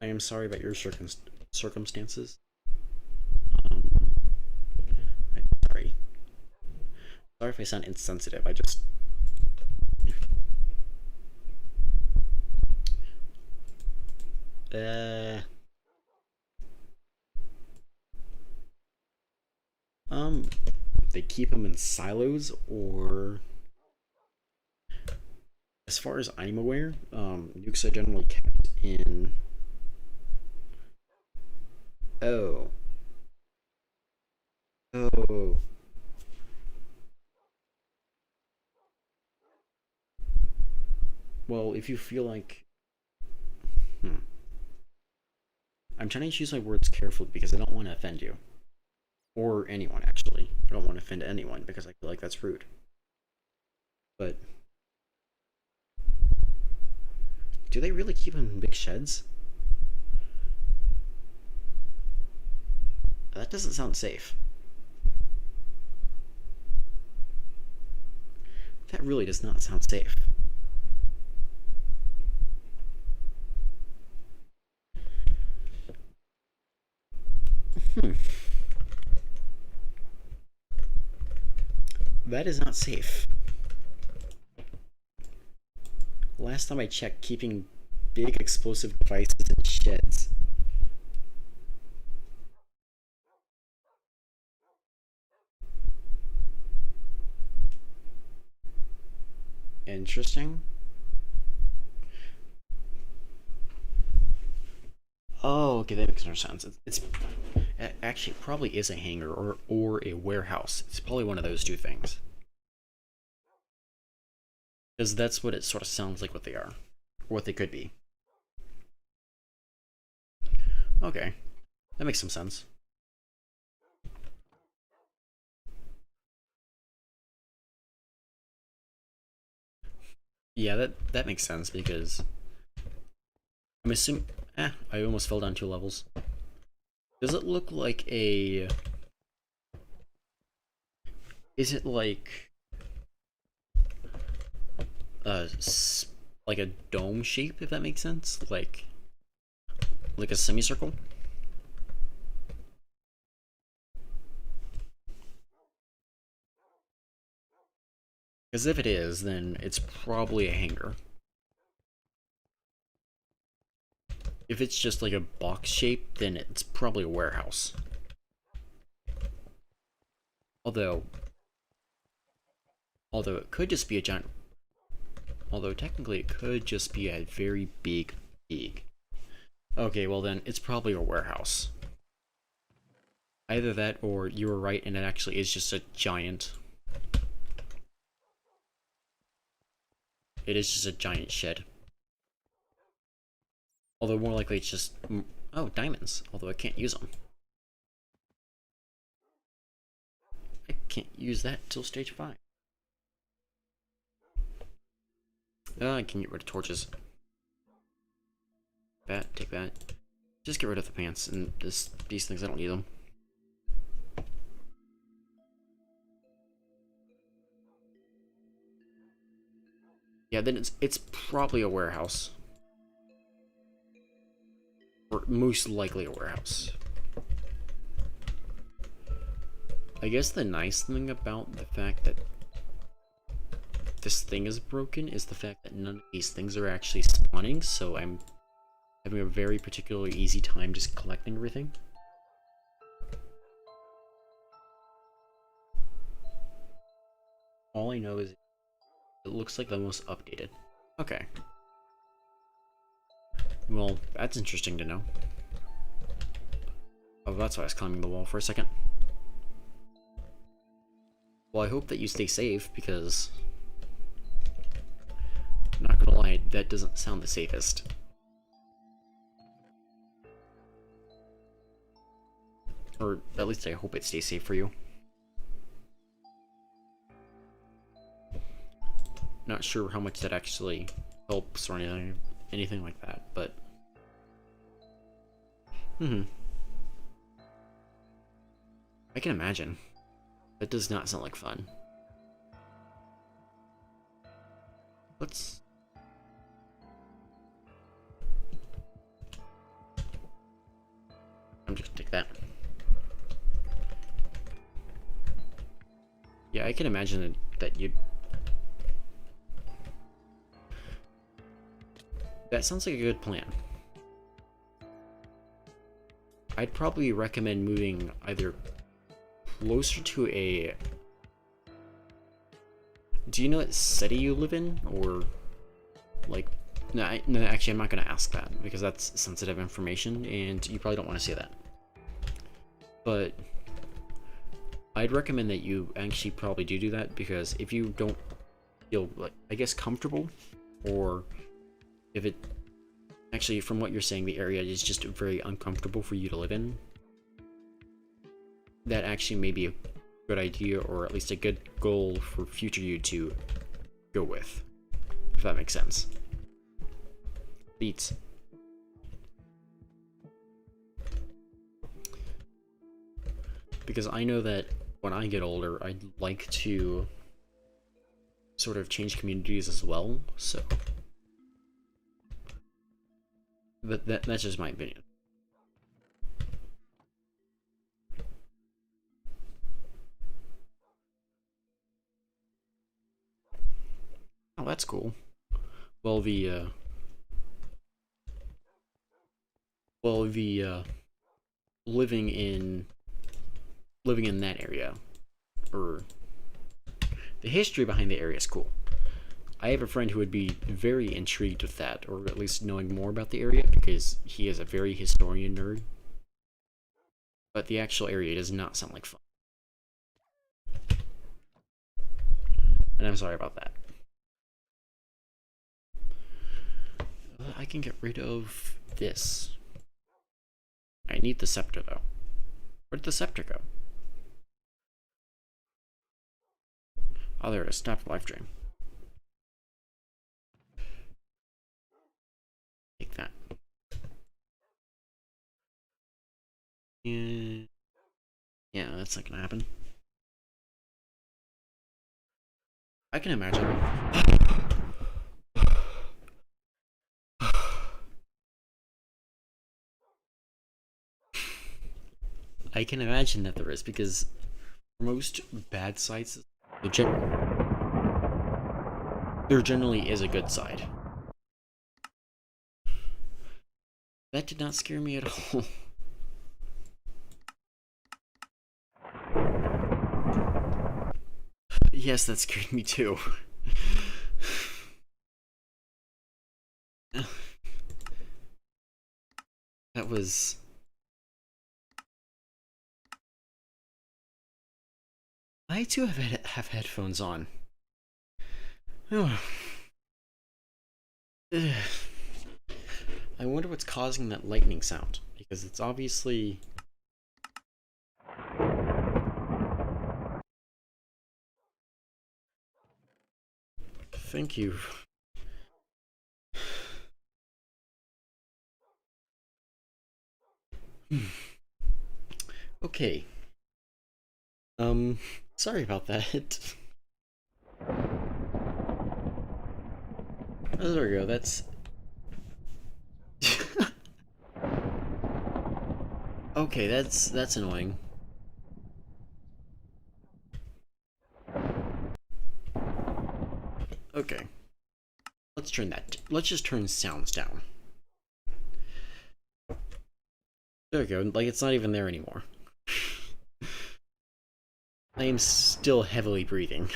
I am sorry about your circumstances. Sorry. Sorry if I sound insensitive. I just. They keep them in silos, or as far as I'm aware, nukes are generally kept in. Oh. Oh. Well, if you feel like. Hmm. I'm trying to choose my words carefully because I don't want to offend you. Or anyone, actually. I don't want to offend anyone because I feel like that's rude. But. Do they really keep them in big sheds? That doesn't sound safe. That really does not sound safe. That is not safe. Last time I checked, keeping big explosive devices in sheds. Interesting. Oh, okay, that makes more sense. It's actually it probably is a hangar or a warehouse. It's probably one of those two things. Because that's what it sort of sounds like what they are, or what they could be. Okay, that makes some sense. Yeah, that makes sense because I'm assuming. I almost fell down 2 levels. Does it look like a? Is it like a like a dome shape? If that makes sense, like a semicircle. Because if it is, then it's probably a hangar. If it's just like a box shape, then it's probably a warehouse. Although it could just be a giant. Although technically it could just be a very big. Okay, well then it's probably a warehouse. Either that, or you were right, and it actually is just a giant. It is just a giant shed. Although more likely it's just. Oh, diamonds. Although I can't use them. I can't use that till stage 5. I can get rid of torches. That, take that. Just get rid of the pants and these things, I don't need them. Yeah, then it's probably a warehouse. Or most likely a warehouse. I guess the nice thing about the fact that this thing is broken is the fact that none of these things are actually spawning, so I'm having a very particularly easy time just collecting everything. All I know is it looks like the most updated. Okay. Well, that's interesting to know. Oh, that's why I was climbing the wall for a second. Well, I hope that you stay safe, because I'm not gonna lie, that doesn't sound the safest. Or at least I hope it stays safe for you. Not sure how much that actually helps or anything like that, but I can imagine. That does not sound like fun. Let's I'm just gonna take that. Yeah, I can imagine that you'd... That sounds like a good plan. I'd probably recommend moving either closer to a... Do you know what city you live in? Or, like... No, actually, I'm not going to ask that, because that's sensitive information, and you probably don't want to say that. But I'd recommend that you actually probably do that, because if you don't feel, like, I guess, comfortable, or if it... Actually, from what you're saying, the area is just very uncomfortable for you to live in, that actually may be a good idea, or at least a good goal for future you to go with, if that makes sense. Beats. Because I know that when I get older, I'd like to sort of change communities as well, so... But that's just my opinion. Oh, that's cool. Well, living in that area, or the history behind the area is cool. I have a friend who would be very intrigued with that, or at least knowing more about the area, because he is a very historian nerd. But the actual area does not sound like fun. And I'm sorry about that. I can get rid of this. I need the scepter, though. Where'd the scepter go? Oh, there it is. Stop the live stream. Take that. And... yeah, that's not gonna happen. I can imagine. I can imagine that there is, because for most bad sites, there generally is a good side. That did not scare me at all. Yes, that scared me too. That was... I too have headphones on. Oh. I wonder what's causing that lightning sound, because it's obviously... Thank you. Okay. Sorry about that. Oh, there we go, that's... Okay, that's annoying. Okay. Let's just turn sounds down. There we go, like it's not even there anymore. I am still heavily breathing.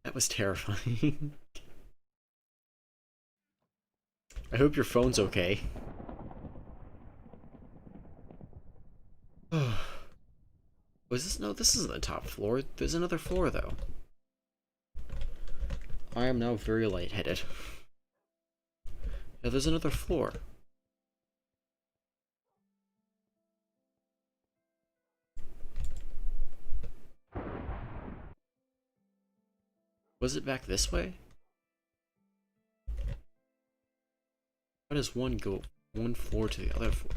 That was terrifying. I hope your phone's okay. Was this? No, this isn't the top floor. There's another floor, though. I am now very lightheaded. Yeah, there's another floor. Was it back this way? How does one go one floor to the other floor?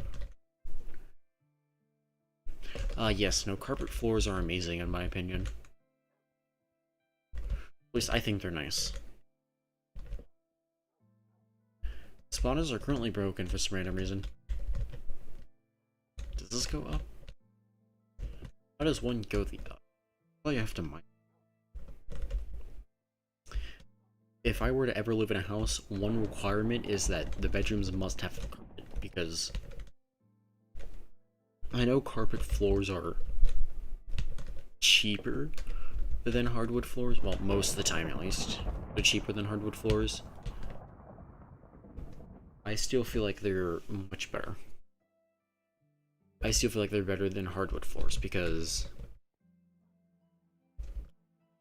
Yes, no, carpet floors are amazing in my opinion. At least I think they're nice. spawners are currently broken for some random reason. Does this go up? How does one go the up? Oh, you have to mine. If I were to ever live in a house, one requirement is that the bedrooms must have carpet, because I know carpet floors are cheaper than hardwood floors. Well, most of the time at least. They're cheaper than hardwood floors. I still feel like they're much better. I still feel like they're better than hardwood floors because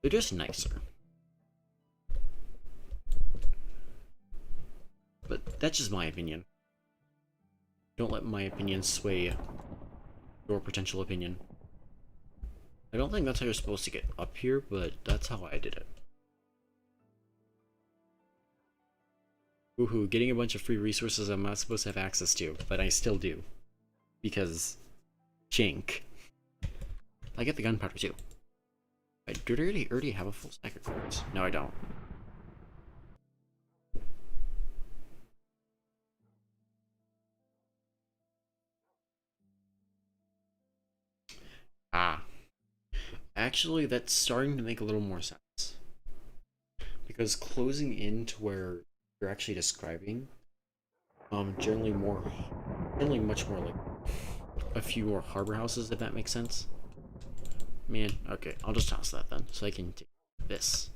they're just nicer. But that's just my opinion. Don't let my opinion sway your potential opinion. I don't think that's how you're supposed to get up here, but that's how I did it. Woohoo, getting a bunch of free resources I'm not supposed to have access to, but I still do. Because Jink. I get the gunpowder too. Wait, do I already have a full stack of cards? No, I don't. Ah. Actually, that's starting to make a little more sense. Because closing in to where you're actually describing, generally much more like a few more harbor houses, if that makes sense. Man, okay, I'll just toss that then, so I can take this.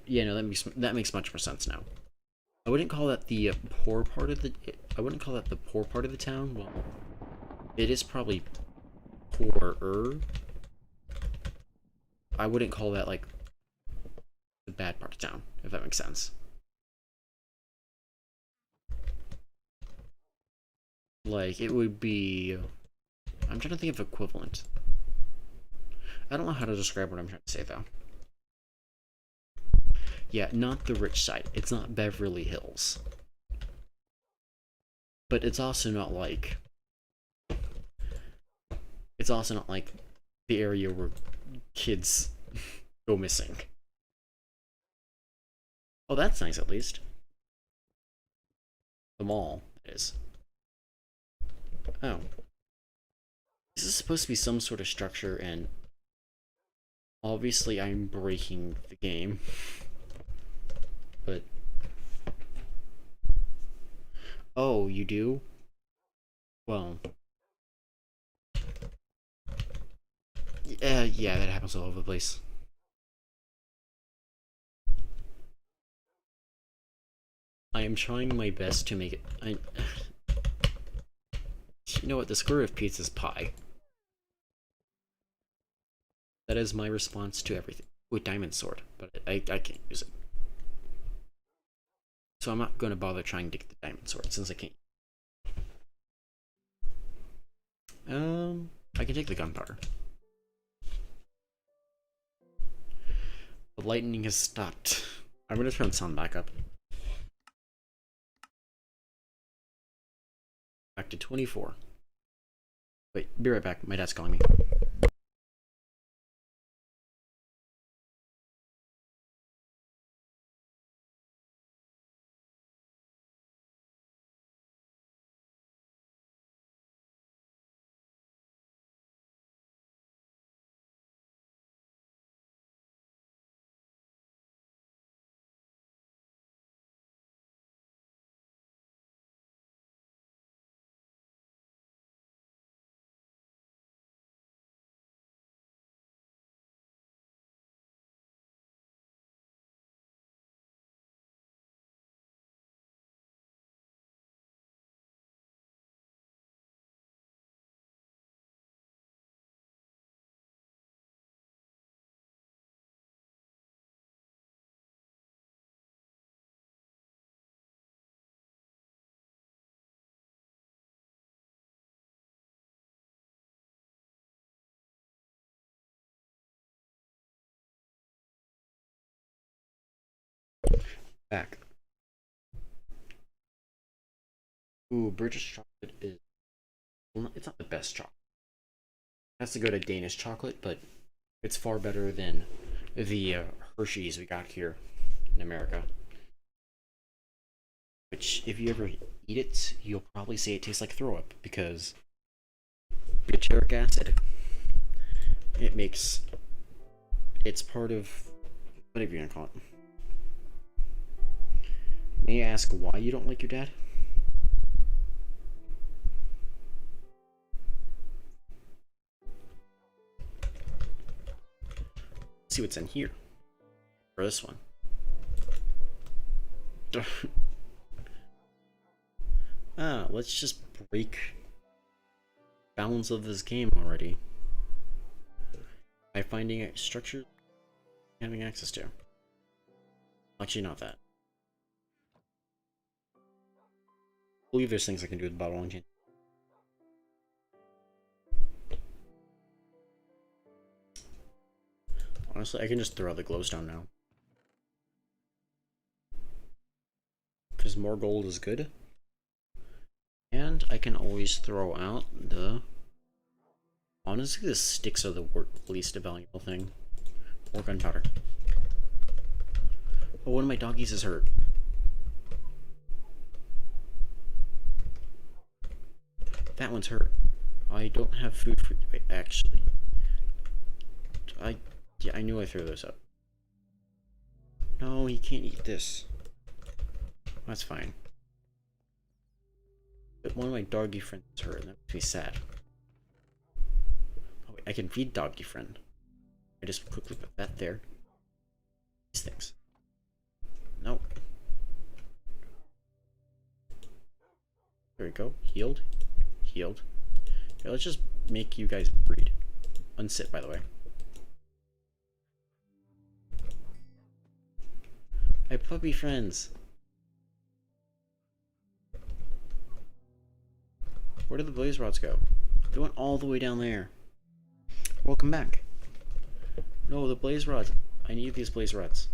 Yeah, no, that makes much more sense now. I wouldn't call that the poor part of the. I wouldn't call that the poor part of the town. Well, it is probably poorer. I wouldn't call that like the bad part of town, if that makes sense. Like, it would be. I'm trying to think of equivalent. I don't know how to describe what I'm trying to say, though. Yeah, not the rich side. It's not Beverly Hills. But it's also not like... It's also not like the area where kids go missing. Oh, that's nice, at least. The mall, it is. Oh. This is supposed to be some sort of structure, and obviously I'm breaking the game. But... Oh, you do? Well... yeah, that happens all over the place. I am trying my best to make it... You know what? The square root of pizza is pi. That is my response to everything. Ooh, diamond sword, but I can't use it. So I'm not going to bother trying to get the diamond sword since I can't. I can take the gunpowder. The lightning has stopped. I'm going to turn the sound back up. Back to 24. Wait, be right back. My dad's calling me. Back. Ooh, British chocolate is... Well, it's not the best chocolate. It has to go to Danish chocolate, but it's far better than the Hershey's we got here in America. which if you ever eat it, you'll probably say it tastes like throw up because butyric acid. It's part of whatever you're gonna call it. May I ask why you don't like your dad? Let's see what's in here. For this one. Let's just break balance of this game already by finding a structure having access to. Actually, not that. I believe there's things I can do with the bottle engine. Honestly, I can just throw out the glowstone now. Because more gold is good. And I can always throw out the... Honestly, the sticks are the least valuable thing. Or gunpowder. Oh, one of my doggies is hurt. That one's hurt. I don't have food for you. Wait, actually. Yeah, I knew I threw those up. No, he can't eat this. That's fine. But one of my doggy friends is hurt, and that makes me sad. Oh, wait, I can feed doggy friend. I just quickly put that there. These things. Nope. There we go. Healed. Healed. Okay, let's just make you guys breed. Unsit, by the way. My puppy friends. Where did the blaze rods go? They went all the way down there. Welcome back. No, the blaze rods. I need these blaze rods.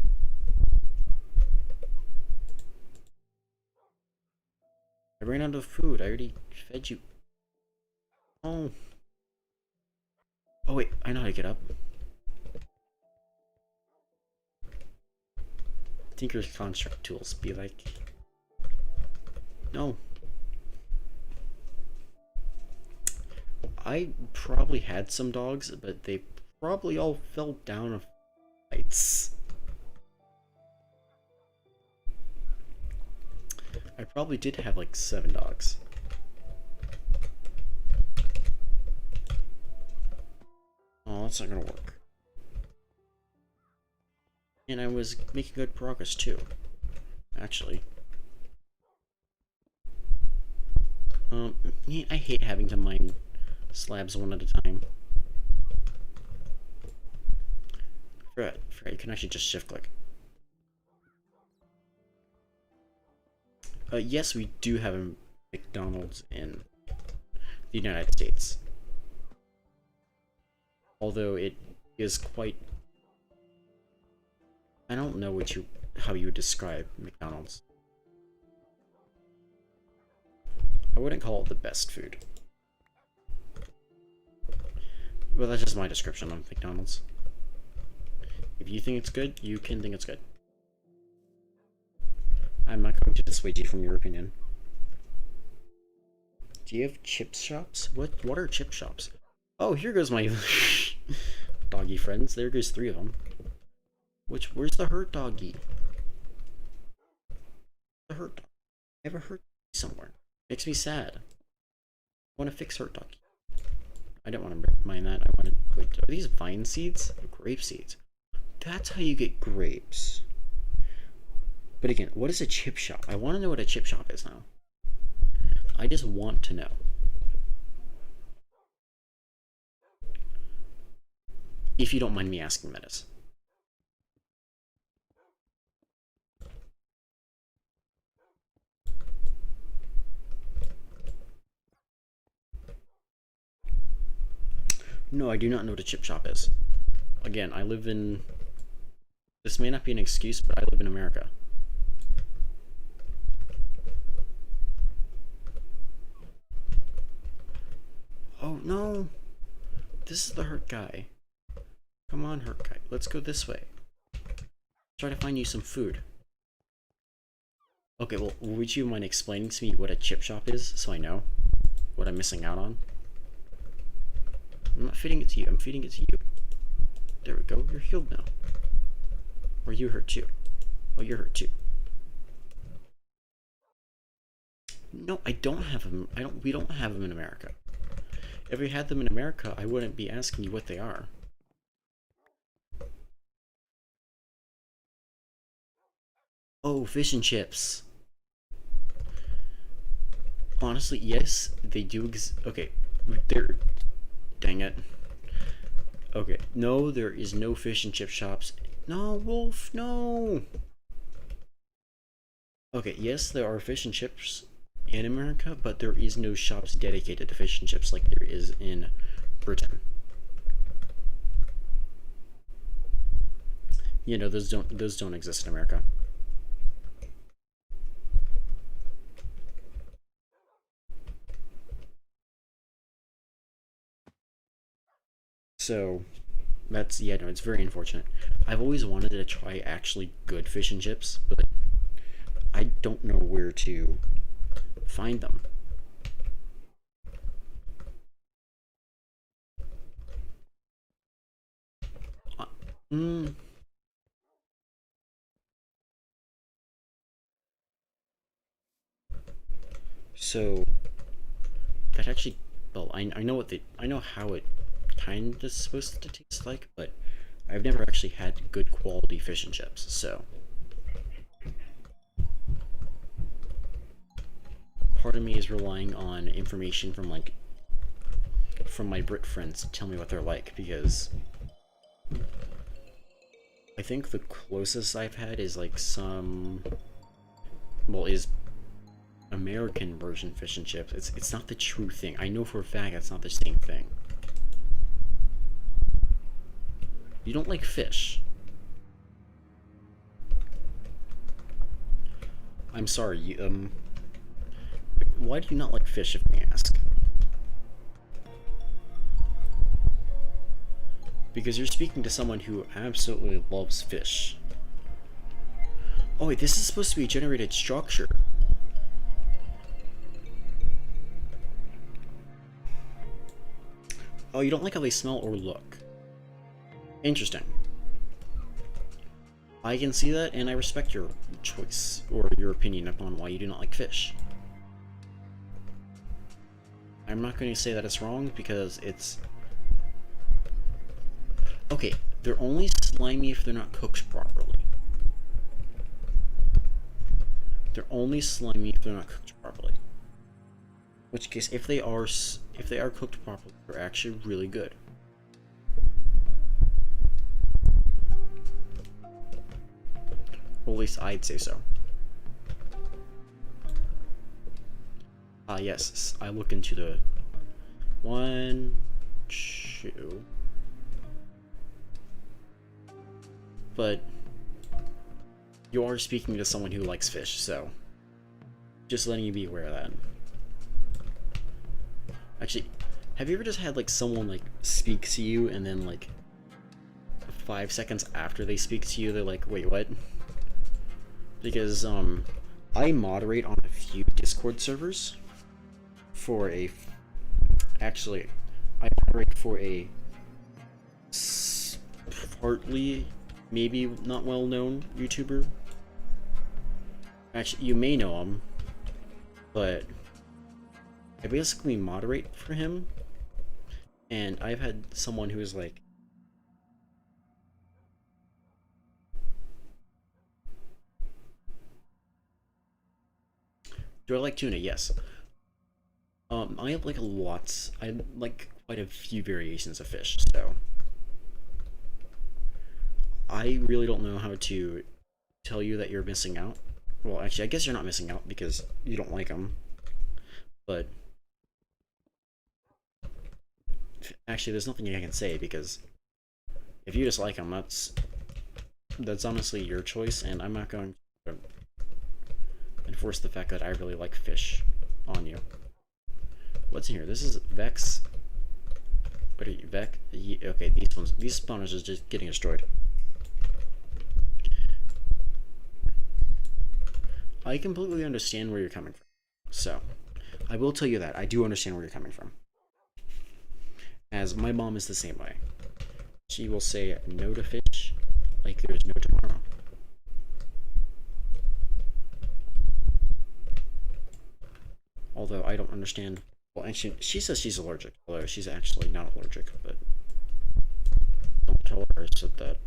I ran out of food. I already fed you. Oh. Oh wait, I know how to get up. Tinker's construct tools be like... No. I probably had some dogs, but they probably all fell down of heights. I probably did have like 7 dogs. Oh, that's not gonna work. And I was making good progress too, actually. Yeah, I hate having to mine slabs one at a time. Fred, you can actually just shift click. Yes, we do have a McDonald's in the United States. Although it is quite... I don't know how you would describe McDonald's. I wouldn't call it the best food. Well, that's just my description of McDonald's. If you think it's good, you can think it's good. I'm not going to dissuade you from your opinion. Do you have chip shops? What are chip shops? Oh, here goes my doggy friends. There goes 3 of them. Where's the hurt doggy? The hurt dog. I have a hurt doggy somewhere. Makes me sad. I want to fix hurt doggy. I don't want to mind that. I want to... Wait, are these vine seeds? Grape seeds. That's how you get grapes. But again, what is a chip shop? I want to know what a chip shop is now. I just want to know. If you don't mind me asking, that is. No, I do not know what a chip shop is. Again, I live in... This may not be an excuse, but I live in America. Oh, no! This is the hurt guy. Come on, hurt guy. Let's go this way. Try to find you some food. Okay, well, would you mind explaining to me what a chip shop is so I know what I'm missing out on? I'm not feeding it to you, I'm feeding it to you. There we go, you're healed now. Or you hurt too. Oh, you're hurt too. No, I don't have them. We don't have them in America. If we had them in America, I wouldn't be asking you what they are. Oh, fish and chips. Honestly, yes, they do okay, they're... Dang it. Okay, no, there is no fish and chip shops. No, Wolf, no! Okay, yes, there are fish and chips in America, but there is no shops dedicated to fish and chips like there is in Britain. You know, those don't exist in America. So that's, yeah, no, it's very unfortunate. I've always wanted to try actually good fish and chips, but I don't know where to find them. Mm, so that actually, well, I know what I know how it kind of supposed to taste like, but I've never actually had good quality fish and chips, so part of me is relying on information from from my Brit friends to tell me what they're like, because I think the closest I've had is like is American version fish and chips. It's not the true thing. I know for a fact it's not the same thing. You don't like fish. I'm sorry, why do you not like fish, if I ask? Because you're speaking to someone who absolutely loves fish. Oh wait, this is supposed to be a generated structure. Oh, you don't like how they smell or look. Interesting. I can see that, and I respect your choice, or your opinion upon why you do not like fish. I'm not going to say that it's wrong, because it's... Okay, they're only slimy if they're not cooked properly. They're only slimy if they're not cooked properly. In which case, if they are cooked properly, they're actually really good. Or at least I'd say so. Yes, I look into the 1, 2. But you are speaking to someone who likes fish, so just letting you be aware of that. Actually, have you ever just had like someone like speak to you and then like 5 seconds after they speak to you, they're like, wait, what? Because I moderate on a few Discord servers for actually, I moderate for a partly maybe not well known YouTuber. Actually, you may know him, but I basically moderate for him, and I've had someone who is like, do I like tuna? Yes. I have like I like quite a few variations of fish, so I really don't know how to tell you that you're missing out. Well, actually, I guess you're not missing out because you don't like them, but actually, there's nothing I can say, because if you dislike them, that's honestly your choice, and I'm not going to enforce the fact that I really like fish on you. What's in here? This is Vex. What are you, Vex? Okay, these spawners are just getting destroyed. I completely understand where you're coming from. So, I will tell you that. I do understand where you're coming from. As my mom is the same way. She will say no to fish like there's no tomorrow. Although I don't understand. Well, and she says she's allergic, although she's actually not allergic, but don't tell her I said that.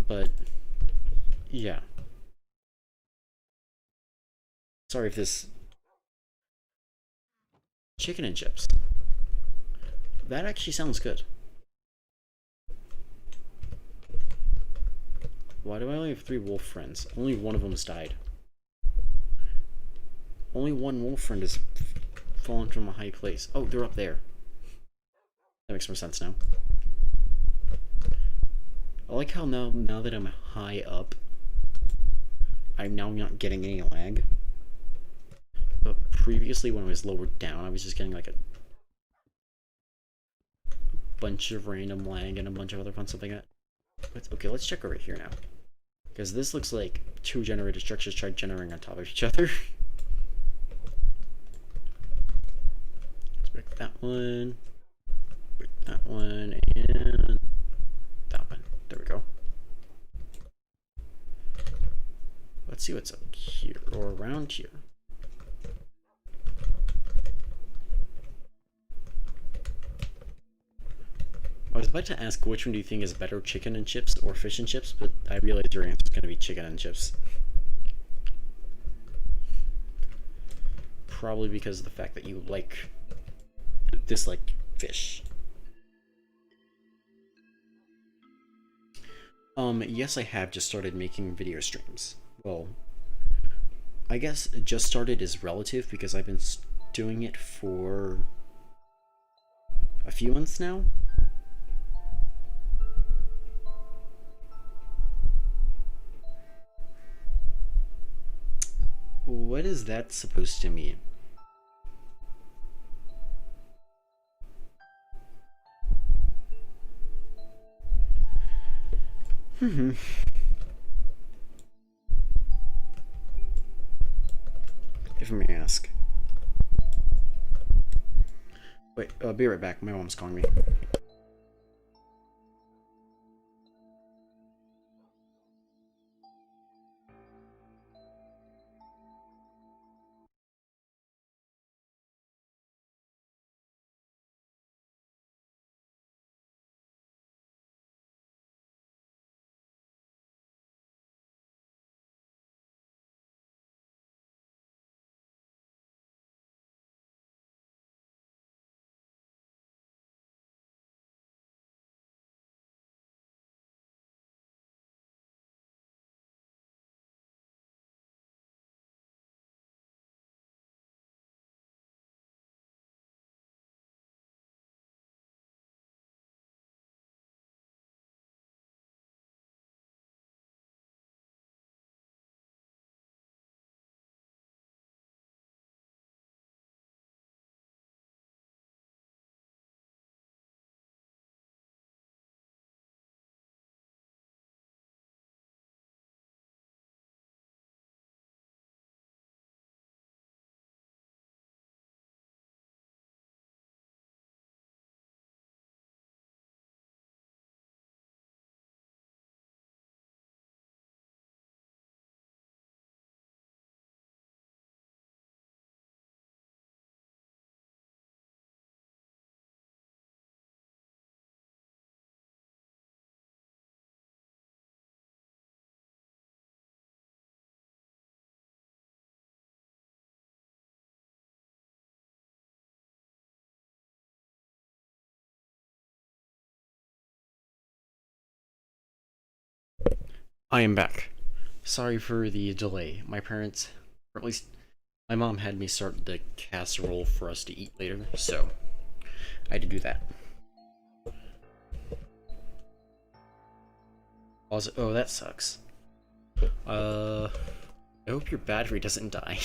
But, yeah. Sorry if this... Chicken and chips. That actually sounds good. Why do I only have 3 wolf friends? Only one of them has died. Only one wolf friend has fallen from a high place. Oh, they're up there. That makes more sense now. I like how now that I'm high up, I'm now not getting any lag. But previously, when I was lower down, I was just getting like a bunch of random lag and a bunch of other fun stuff like that. But, okay, let's check over here now. Because this looks like 2 generated structures tried generating on top of each other. Let's break that one. Break that one, and that one. There we go. Let's see what's up here, or around here. I was about to ask which one do you think is better, chicken and chips or fish and chips, but I realized your answer is going to be chicken and chips. Probably because of the fact that you dislike fish. Yes, I have just started making video streams. Well, I guess just started is relative because I've been doing it for a few months now. What is that supposed to mean? If I may ask. Wait, I'll be right back. My mom's calling me. I am back. Sorry for the delay. My parents, or at least my mom, had me start the casserole for us to eat later, so I had to do that. Also, oh, that sucks. I hope your battery doesn't die.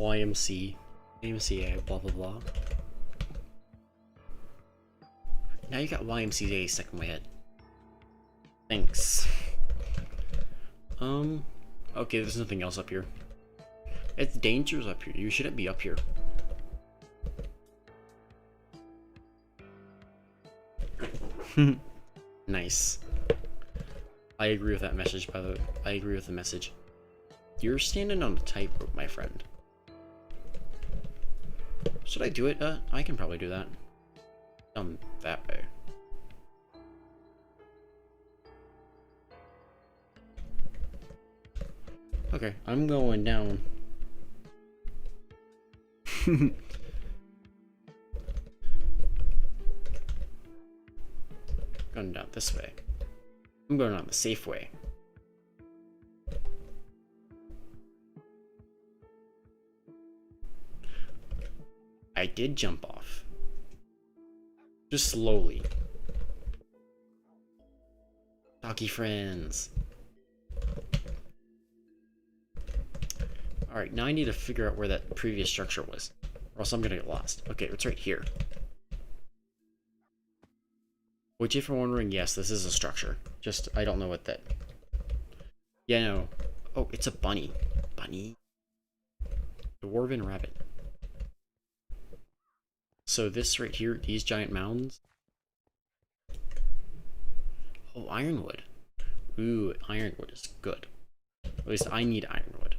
YMCA, blah blah blah. Now you got YMCA stuck in my head. Thanks. Okay, there's nothing else up here. It's dangerous up here. You shouldn't be up here. Nice. I agree with that message, by the way. I agree with the message. You're standing on a tightrope, my friend. Should I do it? I can probably do that. That way. Okay, I'm going down. Going down this way. I'm going on the safe way. I did jump off. Just slowly. Talkie friends. Alright, now I need to figure out where that previous structure was, or else I'm gonna get lost. Okay, it's right here. Which, if you're wondering, yes, this is a structure. Just, I don't know what that... Yeah, no. Oh, it's a bunny. Bunny. Dwarven rabbit. So this right here, these giant mounds. Oh, ironwood. Ooh, ironwood is good. At least I need ironwood.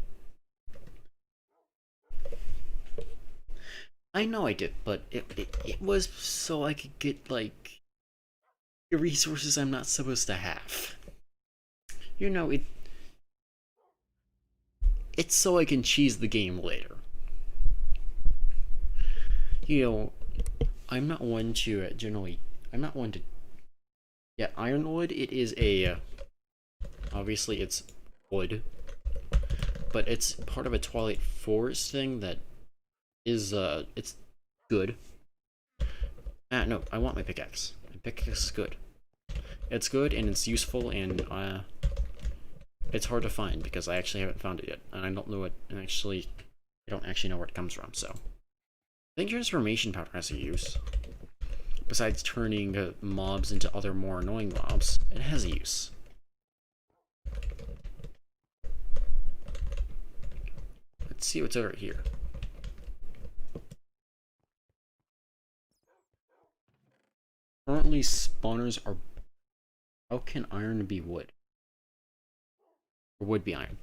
I know I did, but it was so I could get, like, resources I'm not supposed to have. You know, it's so I can cheese the game later. You know, I'm not one to generally... I'm not one to... Yeah, ironwood, it is a... obviously, it's wood. But it's part of a Twilight Forest thing that is, it's good. Ah, no, I want my pickaxe. My pickaxe is good. It's good, and it's useful, and, it's hard to find, because I actually haven't found it yet. And I don't know what... And actually, I don't actually know where it comes from, so... I think transformation powder has a use. Besides turning mobs into other more annoying mobs, it has a use. Let's see what's over here. Currently, spawners are... How can iron be wood? Or wood be iron?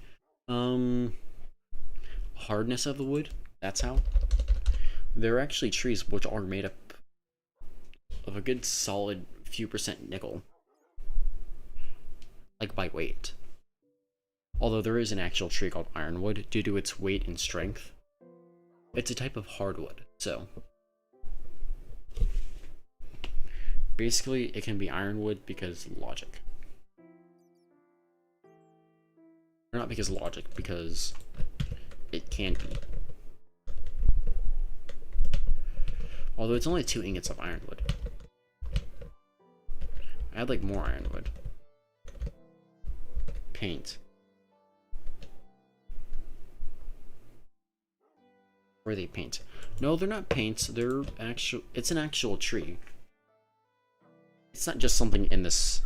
Hardness of the wood? That's how? There are actually trees which are made up of a good solid few percent nickel. Like by weight. Although there is an actual tree called ironwood due to its weight and strength. It's a type of hardwood, so... Basically, it can be ironwood because logic. Or not because logic, because it can be. Although it's only 2 ingots of ironwood. I'd like more ironwood. Paint. Or are they paint? No, they're not paints. They're actual. It's an actual tree. It's not just something in this.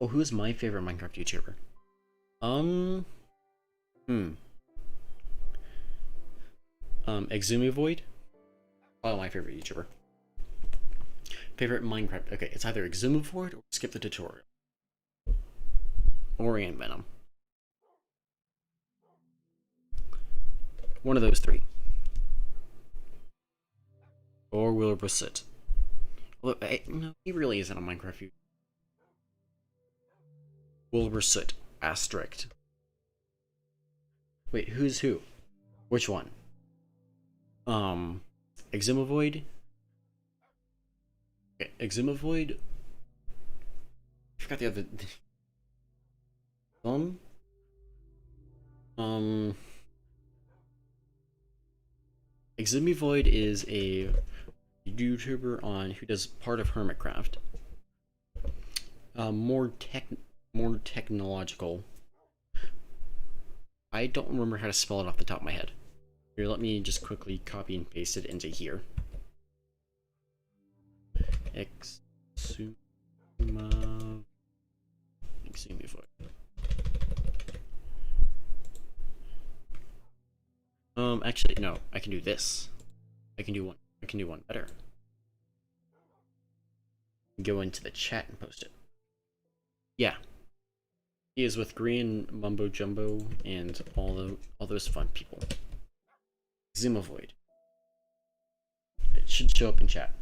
Oh, who's my favorite Minecraft YouTuber? Exumivoid? Oh, my favorite YouTuber. Favorite Minecraft. Okay, it's either Exumivoid or skip the tutorial. Or Venom. One of those 3. Or Wilbur Soot. Although, no, he really isn't a Minecraft YouTuber. Wilbur Soot. Asterisk. Wait, who's who? Which one? Exumivoid? Okay, Exumivoid? I forgot the other... Exumivoid is a YouTuber who does part of Hermitcraft. More technological. I don't remember how to spell it off the top of my head. Here, let me just quickly copy and paste it into here. Exuma. Actually, no. I can do this. I can do one better. Go into the chat and post it. Yeah. He is with Green, Mumbo Jumbo, and all those fun people. Zimavoid. It should show up in chat.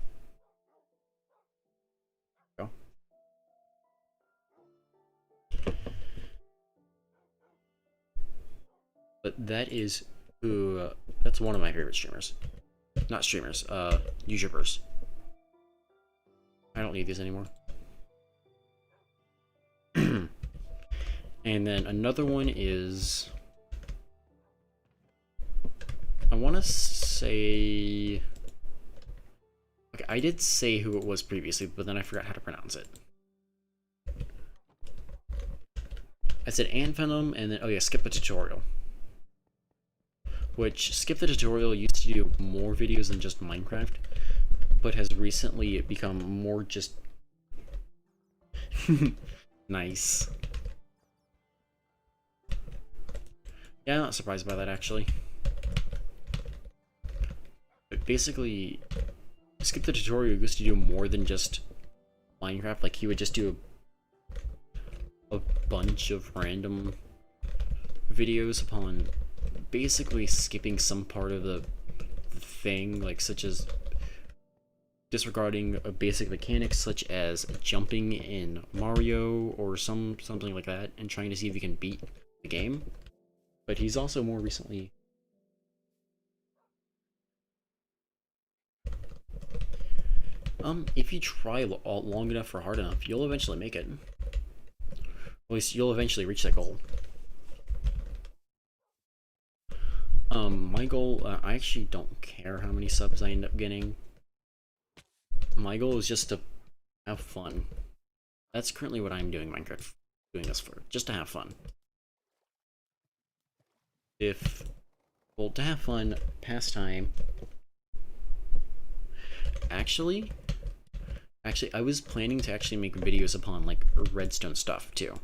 Go. But that is that's one of my favorite streamers. Not streamers, YouTubers. I don't need these anymore. And then another one is, I want to say, okay, I did say who it was previously, but then I forgot how to pronounce it. I said Ant Venom, and then, oh yeah, Skip the Tutorial. Which, Skip the Tutorial used to do more videos than just Minecraft, but has recently become more just... Nice. Yeah, I'm not surprised by that, actually. But basically, Skip the Tutorial used to do more than just Minecraft. Like, he would just do a bunch of random videos upon basically skipping some part of the thing, like such as disregarding basic mechanics such as jumping in Mario or something like that, and trying to see if you can beat the game. But he's also more recently if you try long enough or hard enough, you'll eventually make it. At least you'll eventually reach that goal. My goal, I actually don't care how many subs I end up getting. My goal is just to have fun. That's currently what I'm doing Minecraft, doing this for, just to have fun. Well, to have fun, pastime. Actually, I was planning to actually make videos upon, like, redstone stuff, too.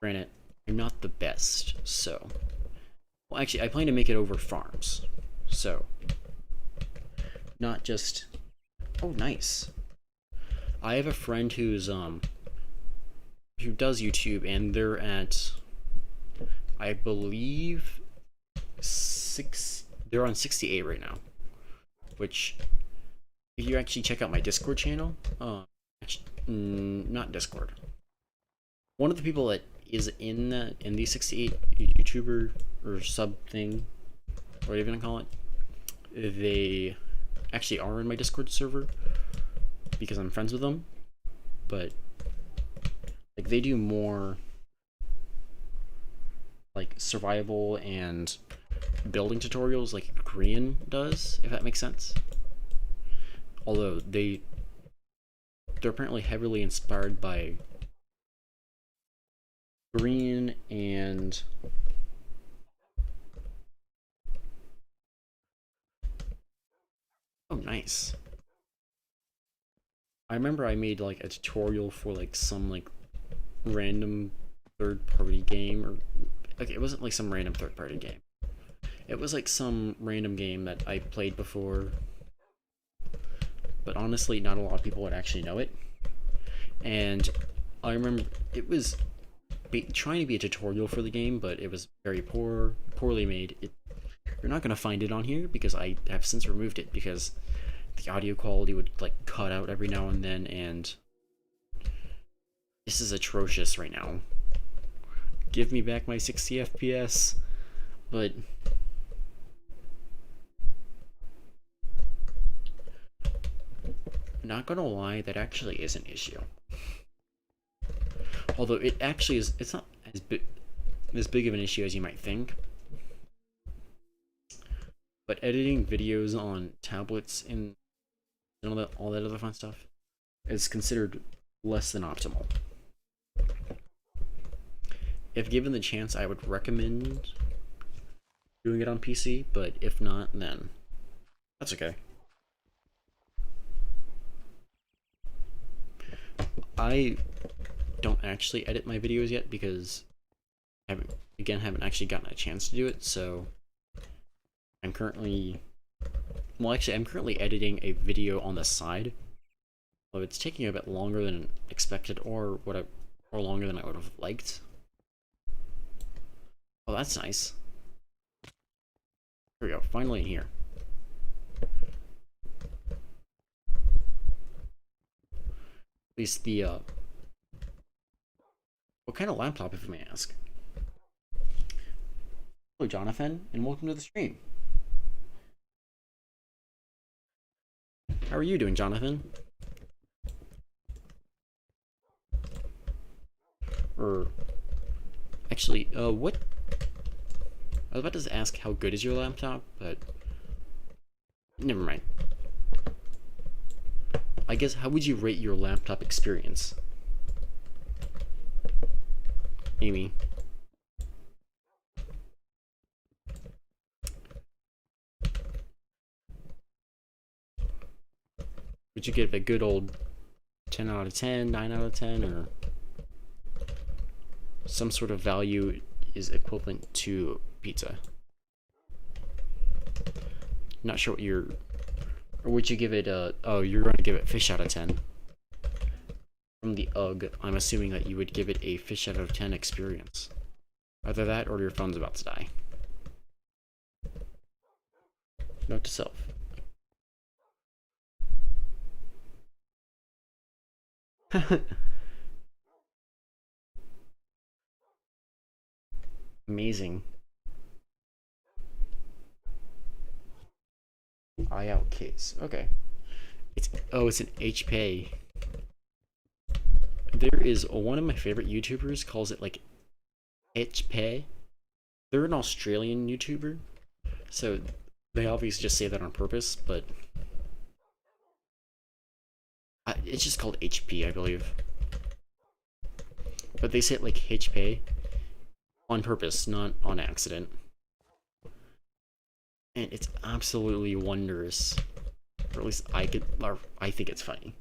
Granted, I'm not the best, so... Well, actually, I plan to make it over farms, so... Not just... Oh, nice. I have a friend who's, who does YouTube, and they're at... I believe... They're on 68 right now. Which... If you actually check out my Discord channel, not Discord. One of the people that is in the 68 YouTuber or sub thing, whatever you gonna call it, they actually are in my Discord server because I'm friends with them. But like they do more like survival and building tutorials like Korean does, if that makes sense. Although they're apparently heavily inspired by Korean and oh, nice. I remember I made like a tutorial for like some like random third-party game, or okay, it wasn't like some random third-party game. It was like some random game that I played before. But honestly, not a lot of people would actually know it. And I remember it was trying to be a tutorial for the game, but it was very poorly made. You're not going to find it on here because I have since removed it because the audio quality would like cut out every now and then, and this is atrocious right now. Give me back my 60 FPS, but... Not gonna lie, that actually is an issue. Although it actually is, it's not as big of an issue as you might think. But editing videos on tablets and all that other fun stuff is considered less than optimal. If given the chance, I would recommend doing it on PC, but if not, then that's okay. I don't actually edit my videos yet because I haven't actually gotten a chance to do it, so I'm currently editing a video on the side. Well, it's taking a bit longer than expected, or longer than I would have liked. Oh, that's nice. Here we go, finally in here. At least the, what kind of laptop, if I may ask? Hello, Jonathan, and welcome to the stream. How are you doing, Jonathan? Or, actually, what? I was about to ask how good is your laptop, but never mind. I guess, how would you rate your laptop experience? Amy. Would you give it a good old 10 out of 10, 9 out of 10, or some sort of value is equivalent to pizza? Not sure what you're... Or would you give it a... Oh, you're going to give it fish out of 10. From the UGG, I'm assuming that you would give it a fish out of 10 experience. Either that or your phone's about to die. Note to self. Amazing. Eye out case. Okay. It's an HP. There is one of my favorite YouTubers calls it like HP. They're an Australian YouTuber, so they obviously just say that on purpose, but it's just called HP, I believe. But they say it like HP on purpose, not on accident. And it's absolutely wondrous. Or at least I think it's funny.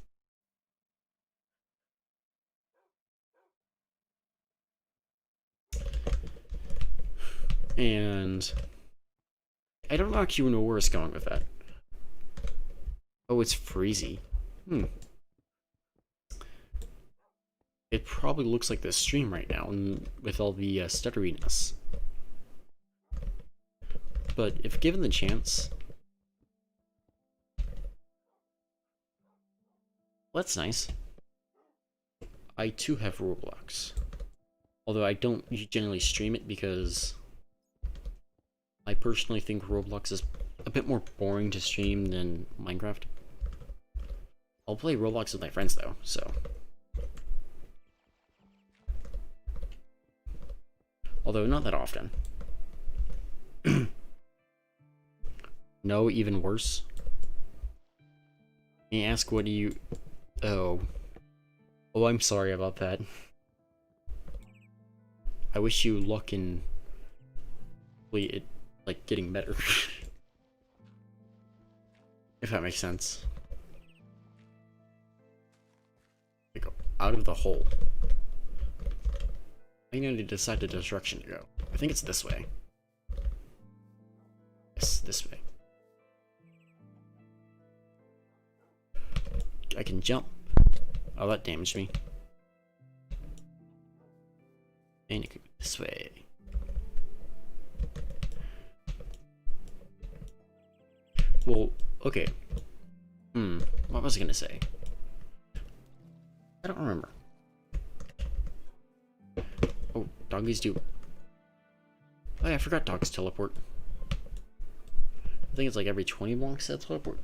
And I don't actually know where it's going with that. Oh, it's freezy. It probably looks like this stream right now, and with all the stutteriness. But if given the chance, well, that's nice. I too have Roblox, although I don't generally stream it because I personally think Roblox is a bit more boring to stream than Minecraft. I'll play Roblox with my friends though, so. Although not that often. No, even worse. May I ask, what do you... Oh, I'm sorry about that. I wish you luck in... it, like, getting better. If that makes sense. Like, out of the hole. I need to decide the direction to go. I think it's this way. Yes, this way. I can jump. Oh, that damaged me. And you can go this way. Well, okay. What was I gonna say? I don't remember. Oh, doggies do. Oh yeah, I forgot dogs teleport. I think it's like every 20 blocks that teleport.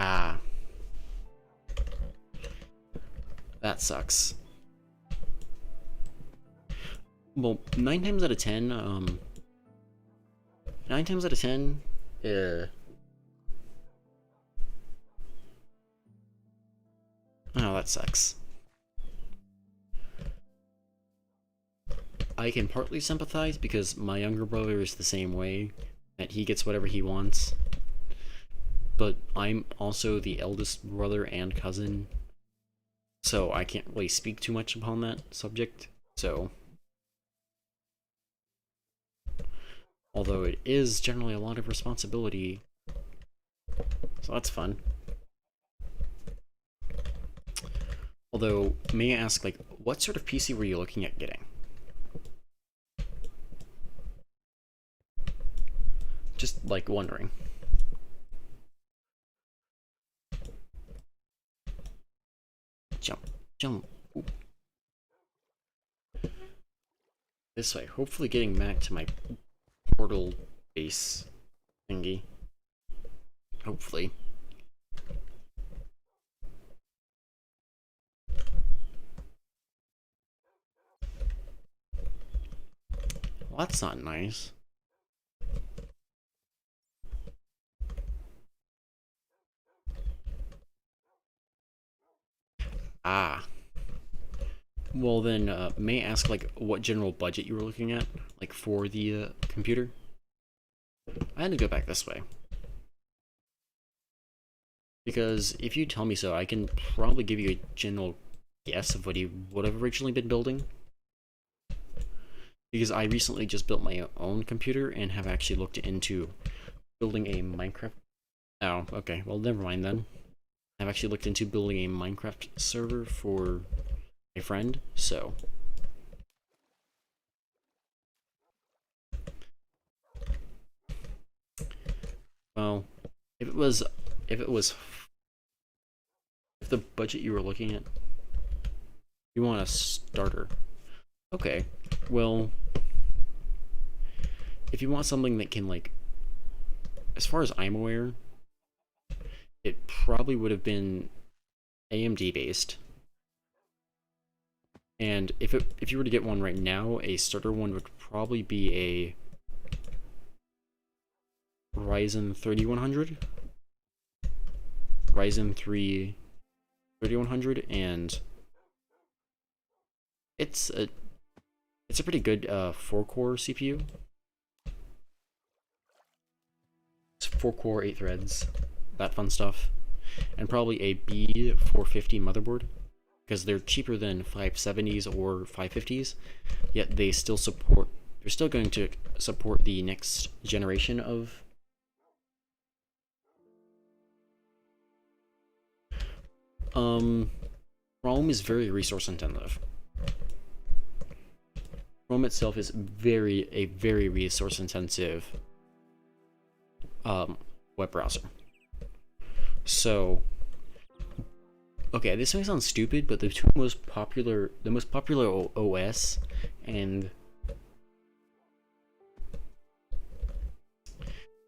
Ah. That sucks. Well, 9 times out of 10, 9 times out of 10, oh, that sucks. I can partly sympathize because my younger brother is the same way. that he gets whatever he wants. But I'm also the eldest brother and cousin, so I can't really speak too much upon that subject. So, although it is generally a lot of responsibility, so that's fun. Although, may I ask, like, what sort of PC were you looking at getting? Just, like, wondering. Jump, jump. Ooh. This way. Hopefully getting back to my portal base thingy. Hopefully. Well, that's not nice. Ah. Well then, may I ask, like, what general budget you were looking at? Like, for the, computer? I had to go back this way. Because if you tell me so, I can probably give you a general guess of what he would have originally been building. Because I recently just built my own computer and have actually looked into building a Minecraft. Oh, okay. Well, never mind then. I've actually looked into building a Minecraft server for my friend, so. Well, if the budget you were looking at, you want a starter. Okay, well, if you want something that can, like, as far as I'm aware, it probably would have been AMD based. And if you were to get one right now, a starter one would probably be a Ryzen 3100, Ryzen 3 3100, and it's a pretty good 4-core CPU. It's 4-core, 8 threads, that fun stuff, and probably a B450 motherboard, because they're cheaper than 570s or 550s, yet they're still going to support the next generation of Chrome is very resource intensive. Chrome itself is a very resource intensive web browser. So, okay, this may sound stupid, but the most popular OS and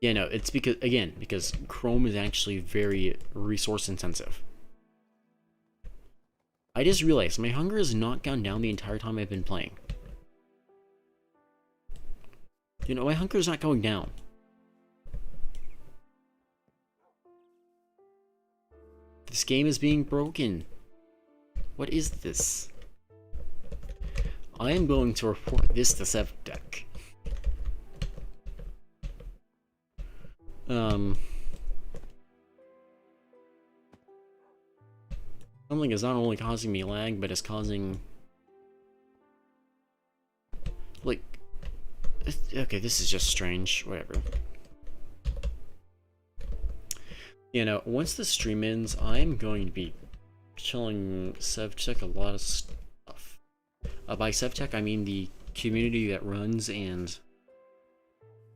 yeah, no, it's because Chrome is actually very resource intensive. I just realized my hunger has not gone down the entire time I've been playing. You know, my hunger is not going down. This game is being broken. What is this? I am going to report this to SevTech. Something is not only causing me lag, but is causing, like, okay, this is just strange. Whatever. You know, once the stream ends, I'm going to be telling SevTech a lot of stuff. By SevTech, I mean the community that runs and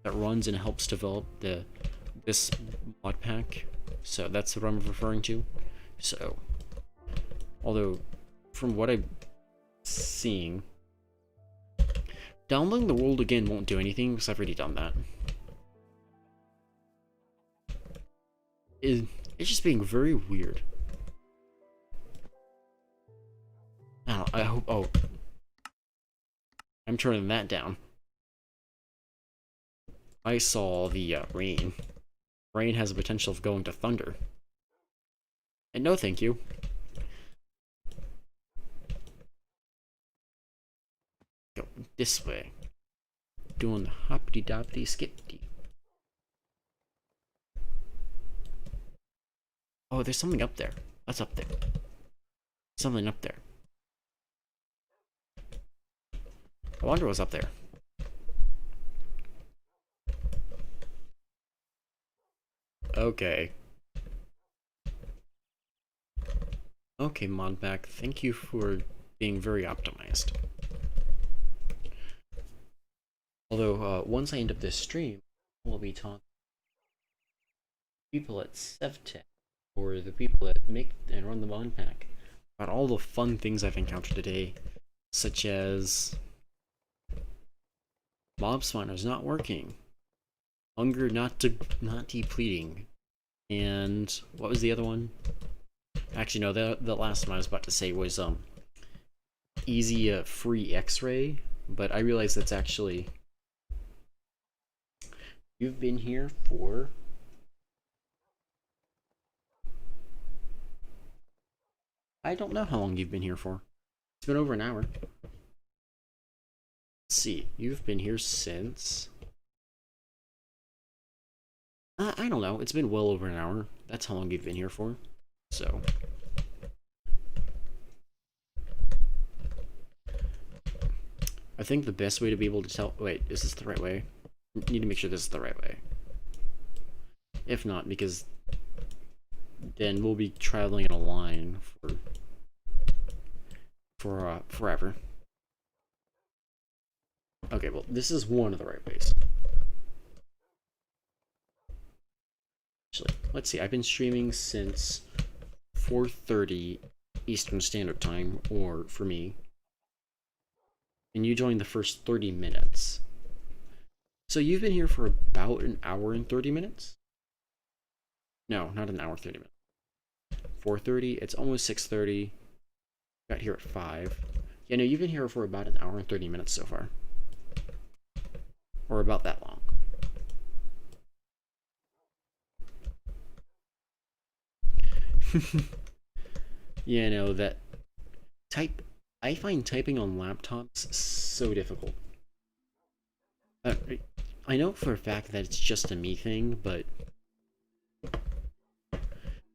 helps develop this modpack. So that's what I'm referring to. So, although from what I'm seeing, downloading the world again won't do anything because I've already done that. It's just being very weird. I hope. Oh, I'm turning that down. I saw the rain. Rain has the potential of going to thunder. And no, thank you. Go this way. Doing the hoppity doppity skippity. Oh, there's something up there. What's up there? Something up there. I wonder what's up there. Okay. Okay, modpack, thank you for being very optimized. Although, once I end up this stream, we'll be talking to people at SevTech, or the people that make and run the modpack, about all the fun things I've encountered today, such as mob spawners not working, hunger not depleting, and what was the other one? Actually, no, the last one I was about to say was easy free X-ray, but I realized that's actually, you've been here for I don't know how long you've been here for. It's been over an hour. Let's see, you've been here since I don't know, it's been well over an hour. That's how long you've been here for. So I think the best way to be able to tell, wait, is this the right way? Need to make sure this is the right way. If not, because then we'll be traveling in a line for forever. Okay, well, this is one of the right ways. Actually, let's see, I've been streaming since 4:30 Eastern Standard Time, or for me, and you joined the first 30 minutes. So you've been here for about an hour and 30 minutes? No, not an hour 30 minutes. 4:30, it's almost 6:30. Got here at 5. Yeah, no, you've been here for about an hour and 30 minutes so far. Or about that long. Yeah, no, that I find typing on laptops so difficult. I know for a fact that it's just a me thing, but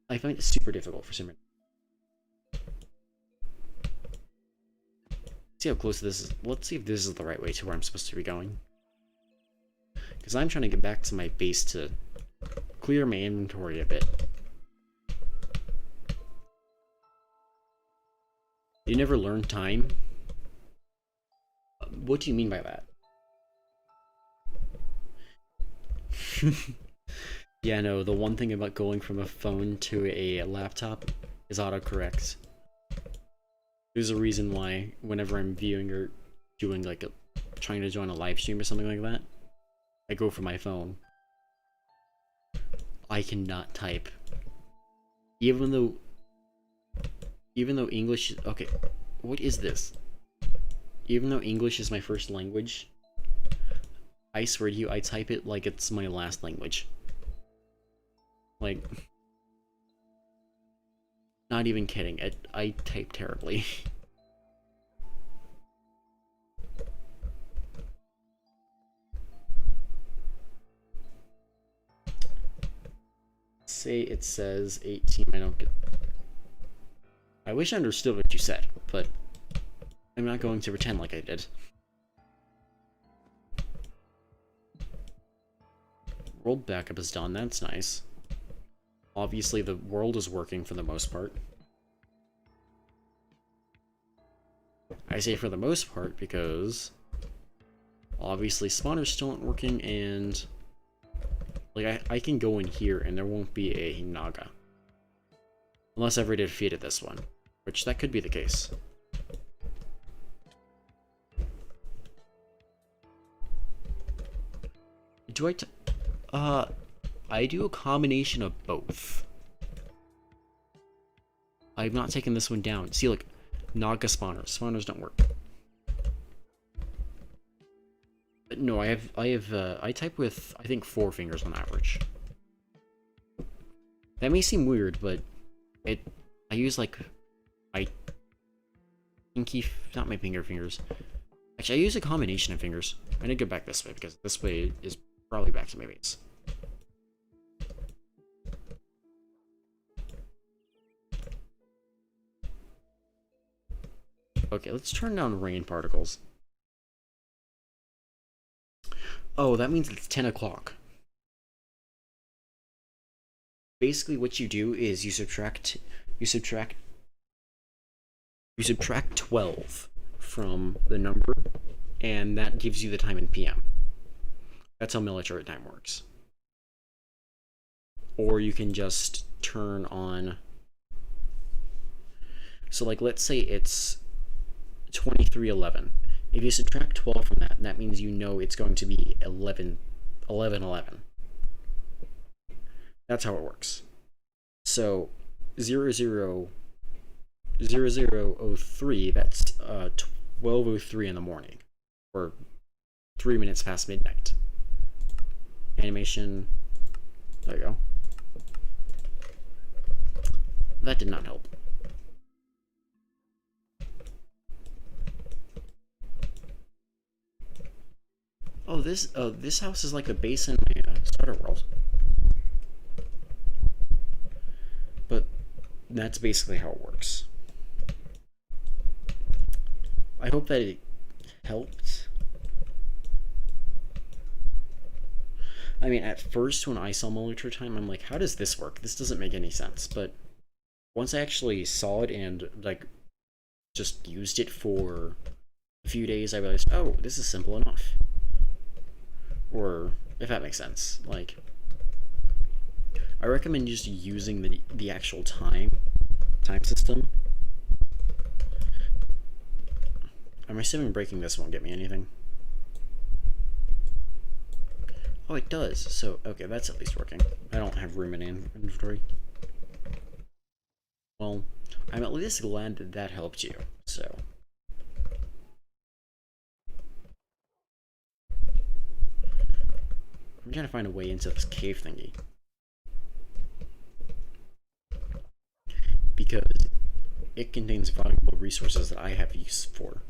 I find it super difficult for some reason. See how close this is. Let's see if this is the right way to where I'm supposed to be going. Because I'm trying to get back to my base to clear my inventory a bit. You never learn time? What do you mean by that? Yeah, no, the one thing about going from a phone to a laptop is autocorrect. There's a reason why whenever I'm viewing or doing like trying to join a live stream or something like that, I go for my phone. I cannot type. Even though English, okay, what is this? Even though English is my first language, I swear to you, I type it like it's my last language. Like, not even kidding, I type terribly. Say it says 18, I don't get... I wish I understood what you said, but I'm not going to pretend like I did. World backup is done, that's nice. Obviously the world is working for the most part. I say for the most part because obviously spawners still aren't working, and like I can go in here and there won't be a Naga. Unless I've already defeated this one, which that could be the case. Do I do a combination of both. I've not taken this one down. See, like, Naga spawners. Spawners don't work. But no, I type with, I think, 4 fingers on average. That may seem weird, but I use, like, my pinky, not my fingers. Actually, I use a combination of fingers. I need to go back this way, because this way is probably back to my base. Okay, let's turn down rain particles. Oh, that means it's 10 o'clock. Basically, what you do is you subtract 12 from the number, and that gives you the time in PM. That's how military time works. Or you can just turn on. So, like, let's say it's 23:11. If you subtract 12 from that, that means you know it's going to be 11:11. That's how it works. So 00:03, that's 12:03 in the morning, or 3 minutes past midnight. Animation. There you go. That did not help. Oh, this house is like the base in my starter world. But that's basically how it works. I hope that it helped. I mean, at first when I saw military time, I'm like, how does this work? This doesn't make any sense. But once I actually saw it and like just used it for a few days, I realized, oh, this is simple enough. Or if that makes sense, like, I recommend just using the actual time system. I'm assuming breaking this won't get me anything. Oh, it does. So, okay, that's at least working. I don't have room in inventory. Well, I'm at least glad that that helped you, so. I'm trying to find a way into this cave thingy. Because it contains valuable resources that I have use for.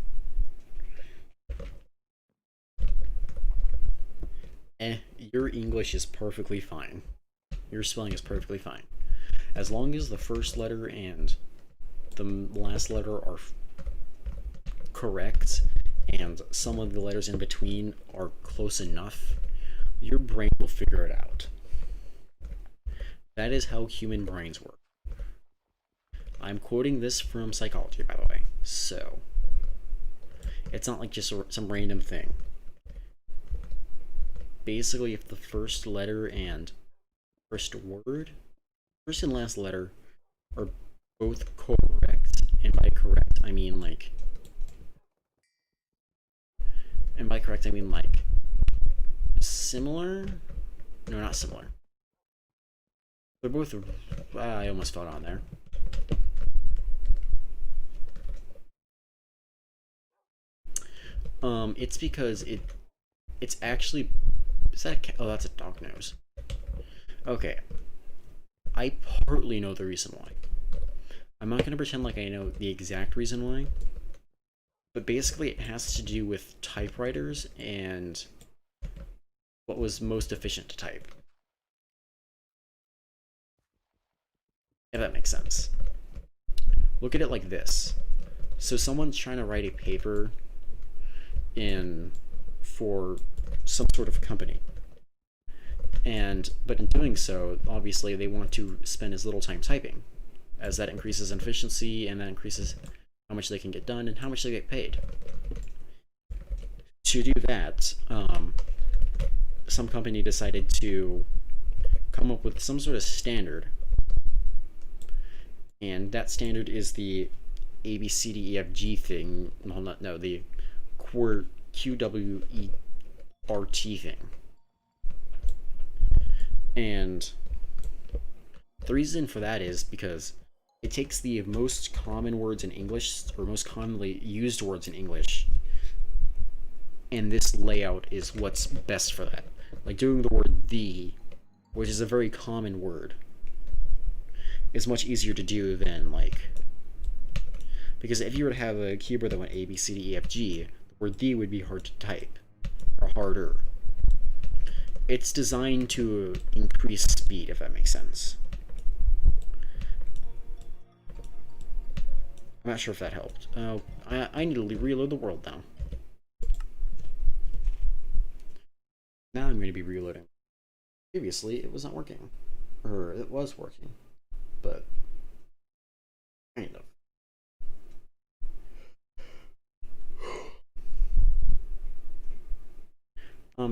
Your English is perfectly fine. Your spelling is perfectly fine. As long as the first letter and the last letter are correct, and some of the letters in between are close enough, your brain will figure it out. That is how human brains work. I'm quoting this from psychology, by the way, so it's not like just some random thing. Basically, if the first letter and first and last letter are both correct, and by correct I mean like similar? No, not similar. They're both, I almost fell on there. It's because it's actually, is that a cat? Oh, that's a dog nose. Okay. I partly know the reason why. I'm not gonna pretend like I know the exact reason why, but basically it has to do with typewriters and what was most efficient to type. If that makes sense. Look at it like this. So someone's trying to write a paper for some sort of company. But in doing so, obviously they want to spend as little time typing, as that increases efficiency and that increases how much they can get done and how much they get paid. To do that, some company decided to come up with some sort of standard, and that standard is the ABCDEFG thing. No, the QWERT thing. And the reason for that is because it takes the most common words in English, or most commonly used words in English, and this layout is what's best for that. Like doing the word "the," which is a very common word, is much easier to do than because if you were to have a keyboard that went A, B, C, D, E, F, G, the word "the" would be hard to type, or harder. It's designed to increase speed, if that makes sense. I'm not sure if that helped. Oh, I need to reload the world now. Now I'm going to be reloading. Previously, it was not working. Or it was working. But, kind of.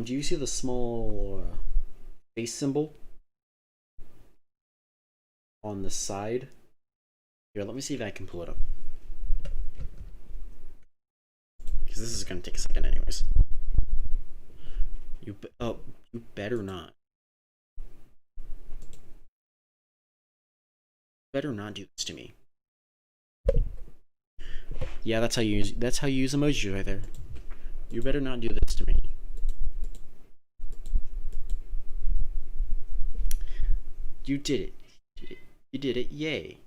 Do you see the small face symbol on the side? Here, let me see if I can pull it up. Because this is going to take a second anyways. You better not. Better not do this to me. Yeah, that's how you use emojis right there. You better not do this to me. You did it. You did it. Yay.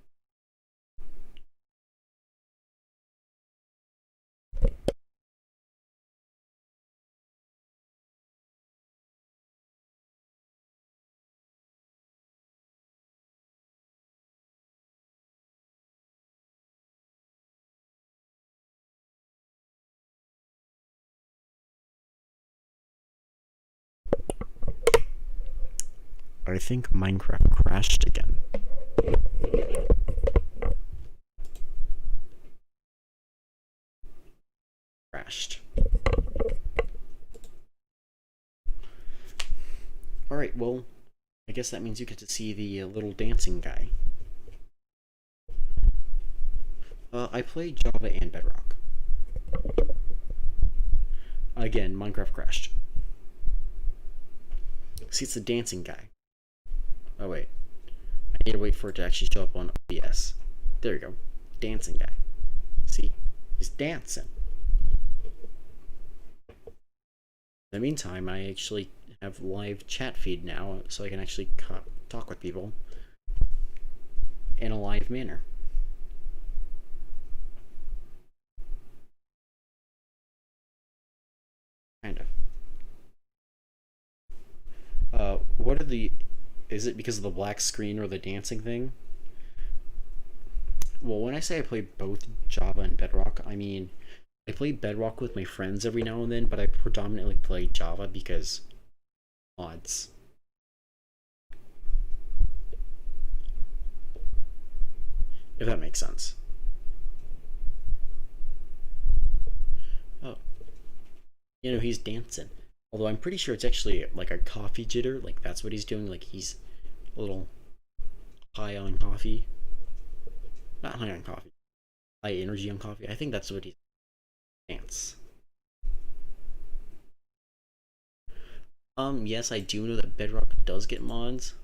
I think Minecraft crashed again. Crashed. Alright, well, I guess that means you get to see the little dancing guy. I played Java and Bedrock. Again, Minecraft crashed. See, it's the dancing guy. Oh, wait. I need to wait for it to actually show up on OBS. There you go. Dancing guy. See? He's dancing. In the meantime, I actually have live chat feed now, so I can actually talk with people in a live manner. Kind of. What are the... Is it because of the black screen or the dancing thing? Well, when I say I play both Java and Bedrock, I mean I play Bedrock with my friends every now and then, but I predominantly play Java because mods. If that makes sense. Oh. You know, he's dancing. Although I'm pretty sure it's actually like a coffee jitter. Like, that's what he's doing. Like, he's a little high on coffee. Not high on coffee. High energy on coffee. I think that's what he's... Dance. Yes, I do know that Bedrock does get mods.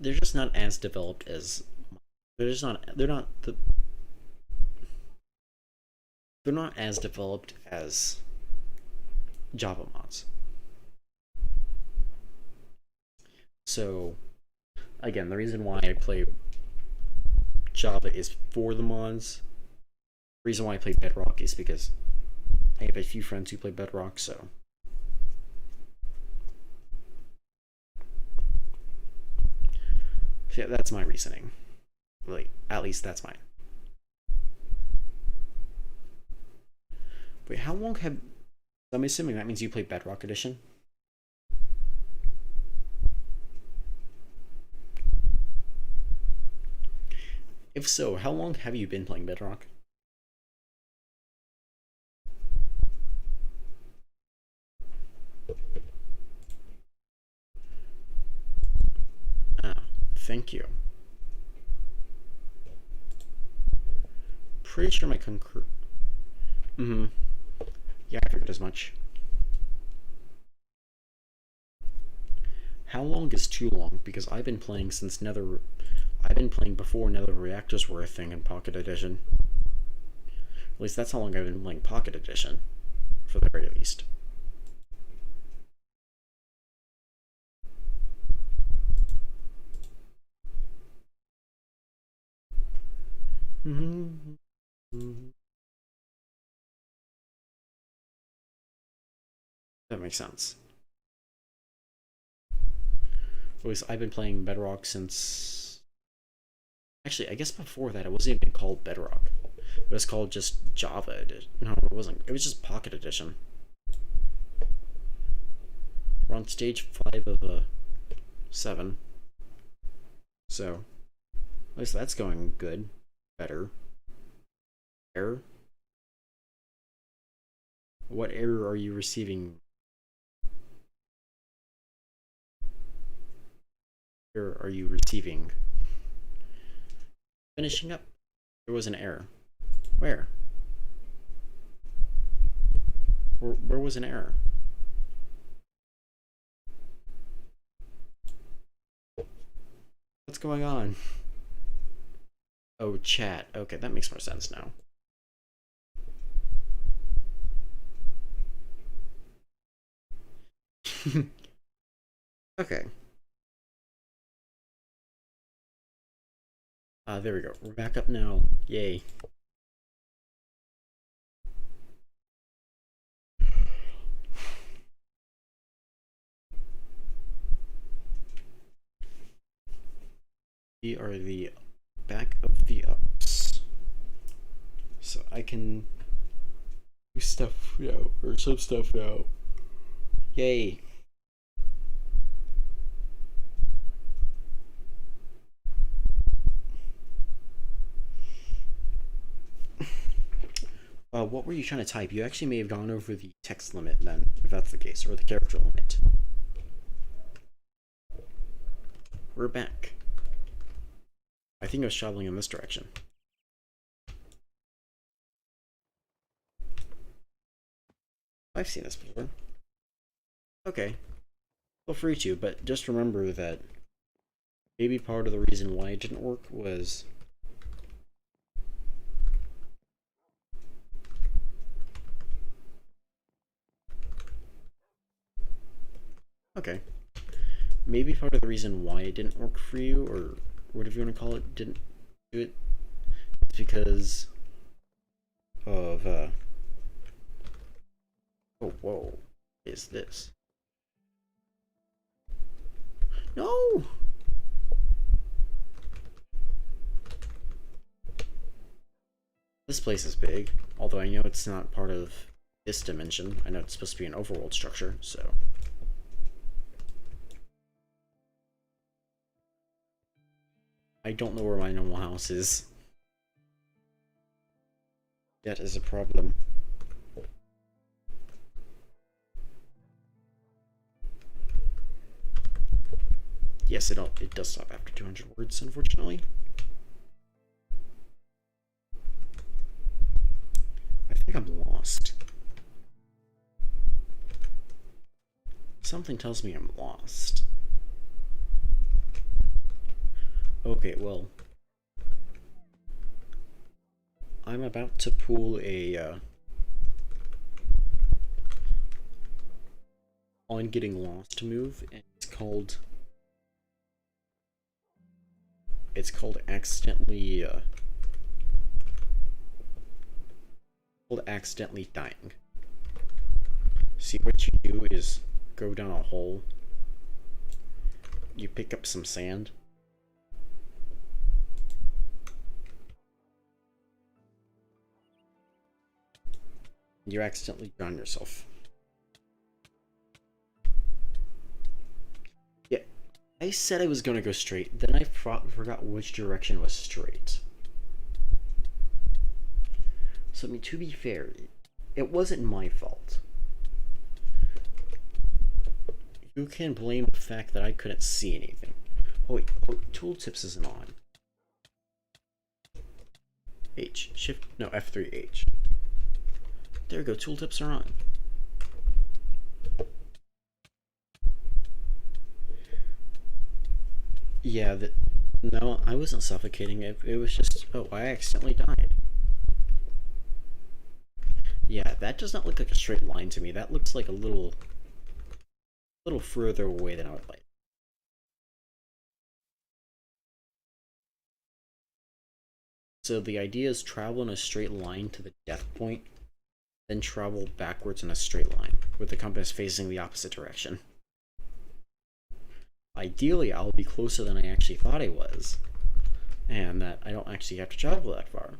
They're just not as developed as... They're not as developed as Java mods. So, again, the reason why I play Java is for the mods. The reason why I play Bedrock is because I have a few friends who play Bedrock, so... Yeah, that's my reasoning. Like, at least that's mine. Wait, how long have... I'm assuming that means you play Bedrock Edition? If so, how long have you been playing Bedrock? Ah, thank you. Pretty sure my concur... Yeah, I figured as much. How long is too long? Because I've been playing since Nether... I've been playing before Nether Reactors were a thing in Pocket Edition. At least that's how long I've been playing Pocket Edition. For the very least. That makes sense. At least I've been playing Bedrock since Actually, I guess before that it wasn't even called Bedrock. It was called just Java Edition. No, it wasn't. It was just Pocket Edition. We're on stage 5 of 7. So, at least that's going good. Better. Error? What error are you receiving? Error are you receiving? Finishing up. There was an error. Where? Where was an error? What's going on? Oh, chat. Okay, that makes more sense now. Okay. There we go. We're back up now. Yay. We are the back of the ups. So I can do stuff now, or some stuff now. Yay. What were you trying to type? You actually may have gone over the text limit then, if that's the case, or the character limit. We're back. I think I was traveling in this direction. I've seen this before. Okay. Feel free to, but just remember that maybe part of the reason why it didn't work was okay. Maybe part of the reason why it didn't work for you, or whatever you want to call it, didn't do it, is because of, oh, whoa. What is this? No! This place is big, although I know it's not part of this dimension. I know it's supposed to be an overworld structure, so. I don't know where my normal house is. That is a problem. Yes, it does stop after 200 words, unfortunately. I think I'm lost. Something tells me I'm lost. Okay, well, I'm about to pull a on getting lost move, and it's called accidentally dying. See, what you do is go down a hole, you pick up some sand, you accidentally drown yourself. Yeah, I said I was gonna go straight, then I forgot which direction was straight. So, I mean, to be fair, it wasn't my fault. You can blame the fact that I couldn't see anything. Oh wait, tooltips isn't on. H, shift, no, F3, H. There we go, tooltips are on. Yeah, no, I wasn't suffocating. It was just, oh, I accidentally died. Yeah, that does not look like a straight line to me. That looks like a little further away than I would like. So the idea is travel in a straight line to the death point, then travel backwards in a straight line, with the compass facing the opposite direction. Ideally, I'll be closer than I actually thought I was, and that I don't actually have to travel that far.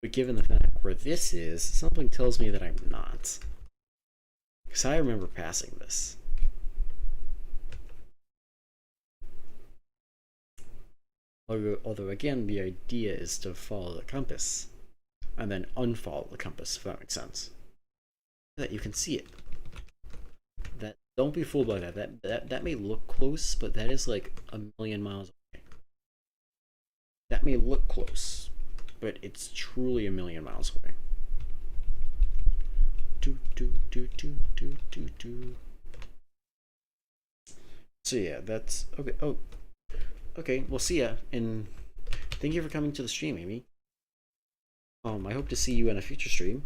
But given the fact where this is, something tells me that I'm not. Because I remember passing this. Although again, the idea is to follow the compass, and then unfollow the compass, if that makes sense. So that you can see it. That don't be fooled by that. That may look close, but that is like a million miles away. That may look close, but it's truly a million miles away. So yeah, that's okay. Oh, okay. We'll see ya. And thank you for coming to the stream, Amy. I hope to see you in a future stream.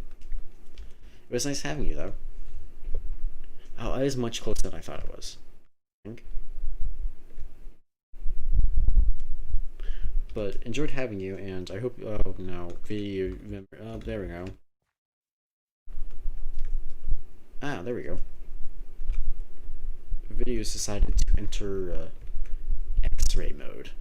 It was nice having you, though. Oh, it is much closer than I thought it was. I think. But enjoyed having you, and I hope. Oh no, video. Oh, there we go. Ah, there we go. Video's decided to enter X-ray mode.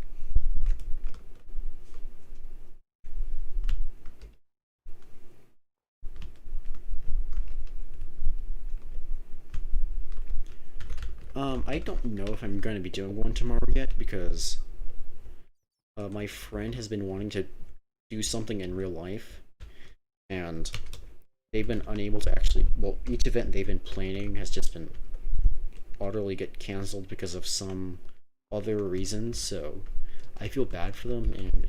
I don't know if I'm going to be doing one tomorrow yet because my friend has been wanting to do something in real life, and they've been unable to actually. Well, each event they've been planning has just been utterly get canceled because of some other reasons. So I feel bad for them, and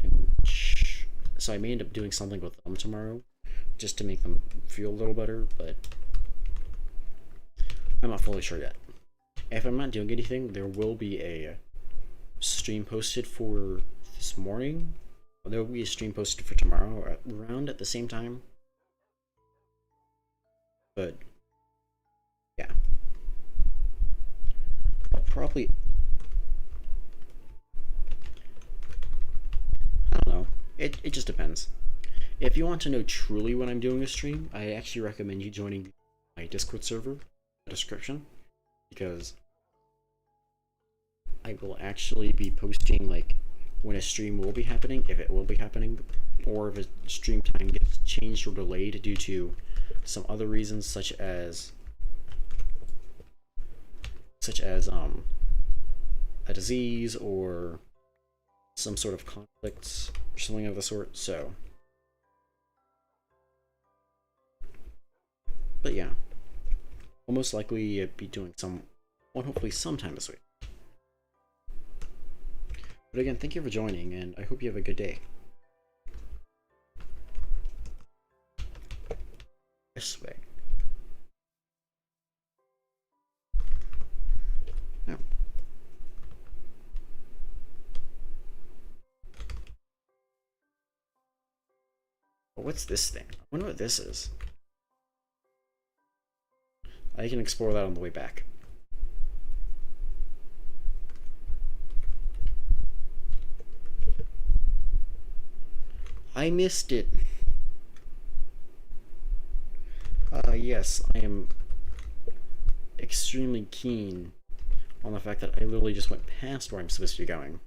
so I may end up doing something with them tomorrow, just to make them feel a little better. But I'm not fully sure yet. If I'm not doing anything, there will be a stream posted for this morning. There will be a stream posted for tomorrow around at the same time. But yeah, I'll probably. I don't know. It just depends. If you want to know truly when I'm doing a stream, I actually recommend you joining my Discord server in the description, because I will actually be posting like when a stream will be happening, if it will be happening, or if a stream time gets changed or delayed due to some other reasons, such as a disease or some sort of conflicts or something of the sort. So, but yeah, I'll most likely be doing one hopefully sometime this week. But again, thank you for joining, and I hope you have a good day. This way. Oh. Well, what's this thing? I wonder what this is. I can explore that on the way back. I missed it. Yes, I am extremely keen on the fact that I literally just went past where I'm supposed to be going.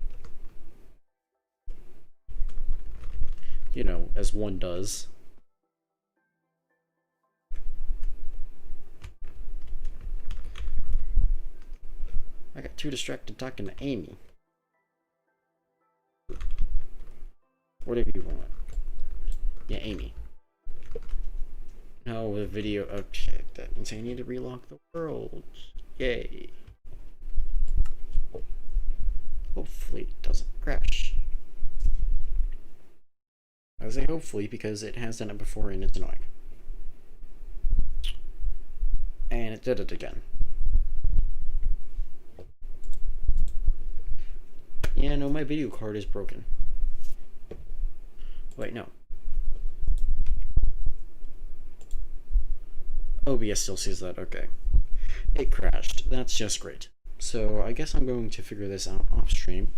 You know, as one does. I got too distracted talking to Amy. Whatever you want. Yeah, Amy. No, the video. Okay, that means I need to relock the world. Yay. Hopefully it doesn't crash. I say hopefully because it has done it before and it's annoying. And it did it again. Yeah, no, my video card is broken. Wait, no. OBS still sees that, okay. It crashed. That's just great. So I guess I'm going to figure this out off stream.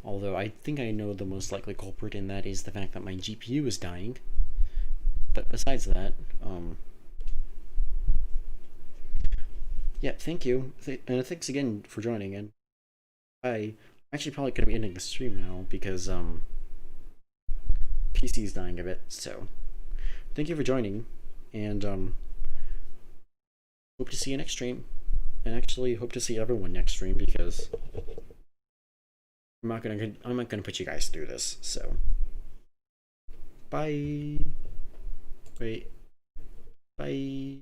Although I think I know the most likely culprit, and that is the fact that my GPU is dying. But besides that, yeah, thank you. And thanks again for joining, and I Actually probably gonna be ending the stream now because PC's dying a bit. So thank you for joining, and hope to see you next stream. And actually hope to see everyone next stream because I'm not gonna put you guys through this. So bye. Wait. Bye.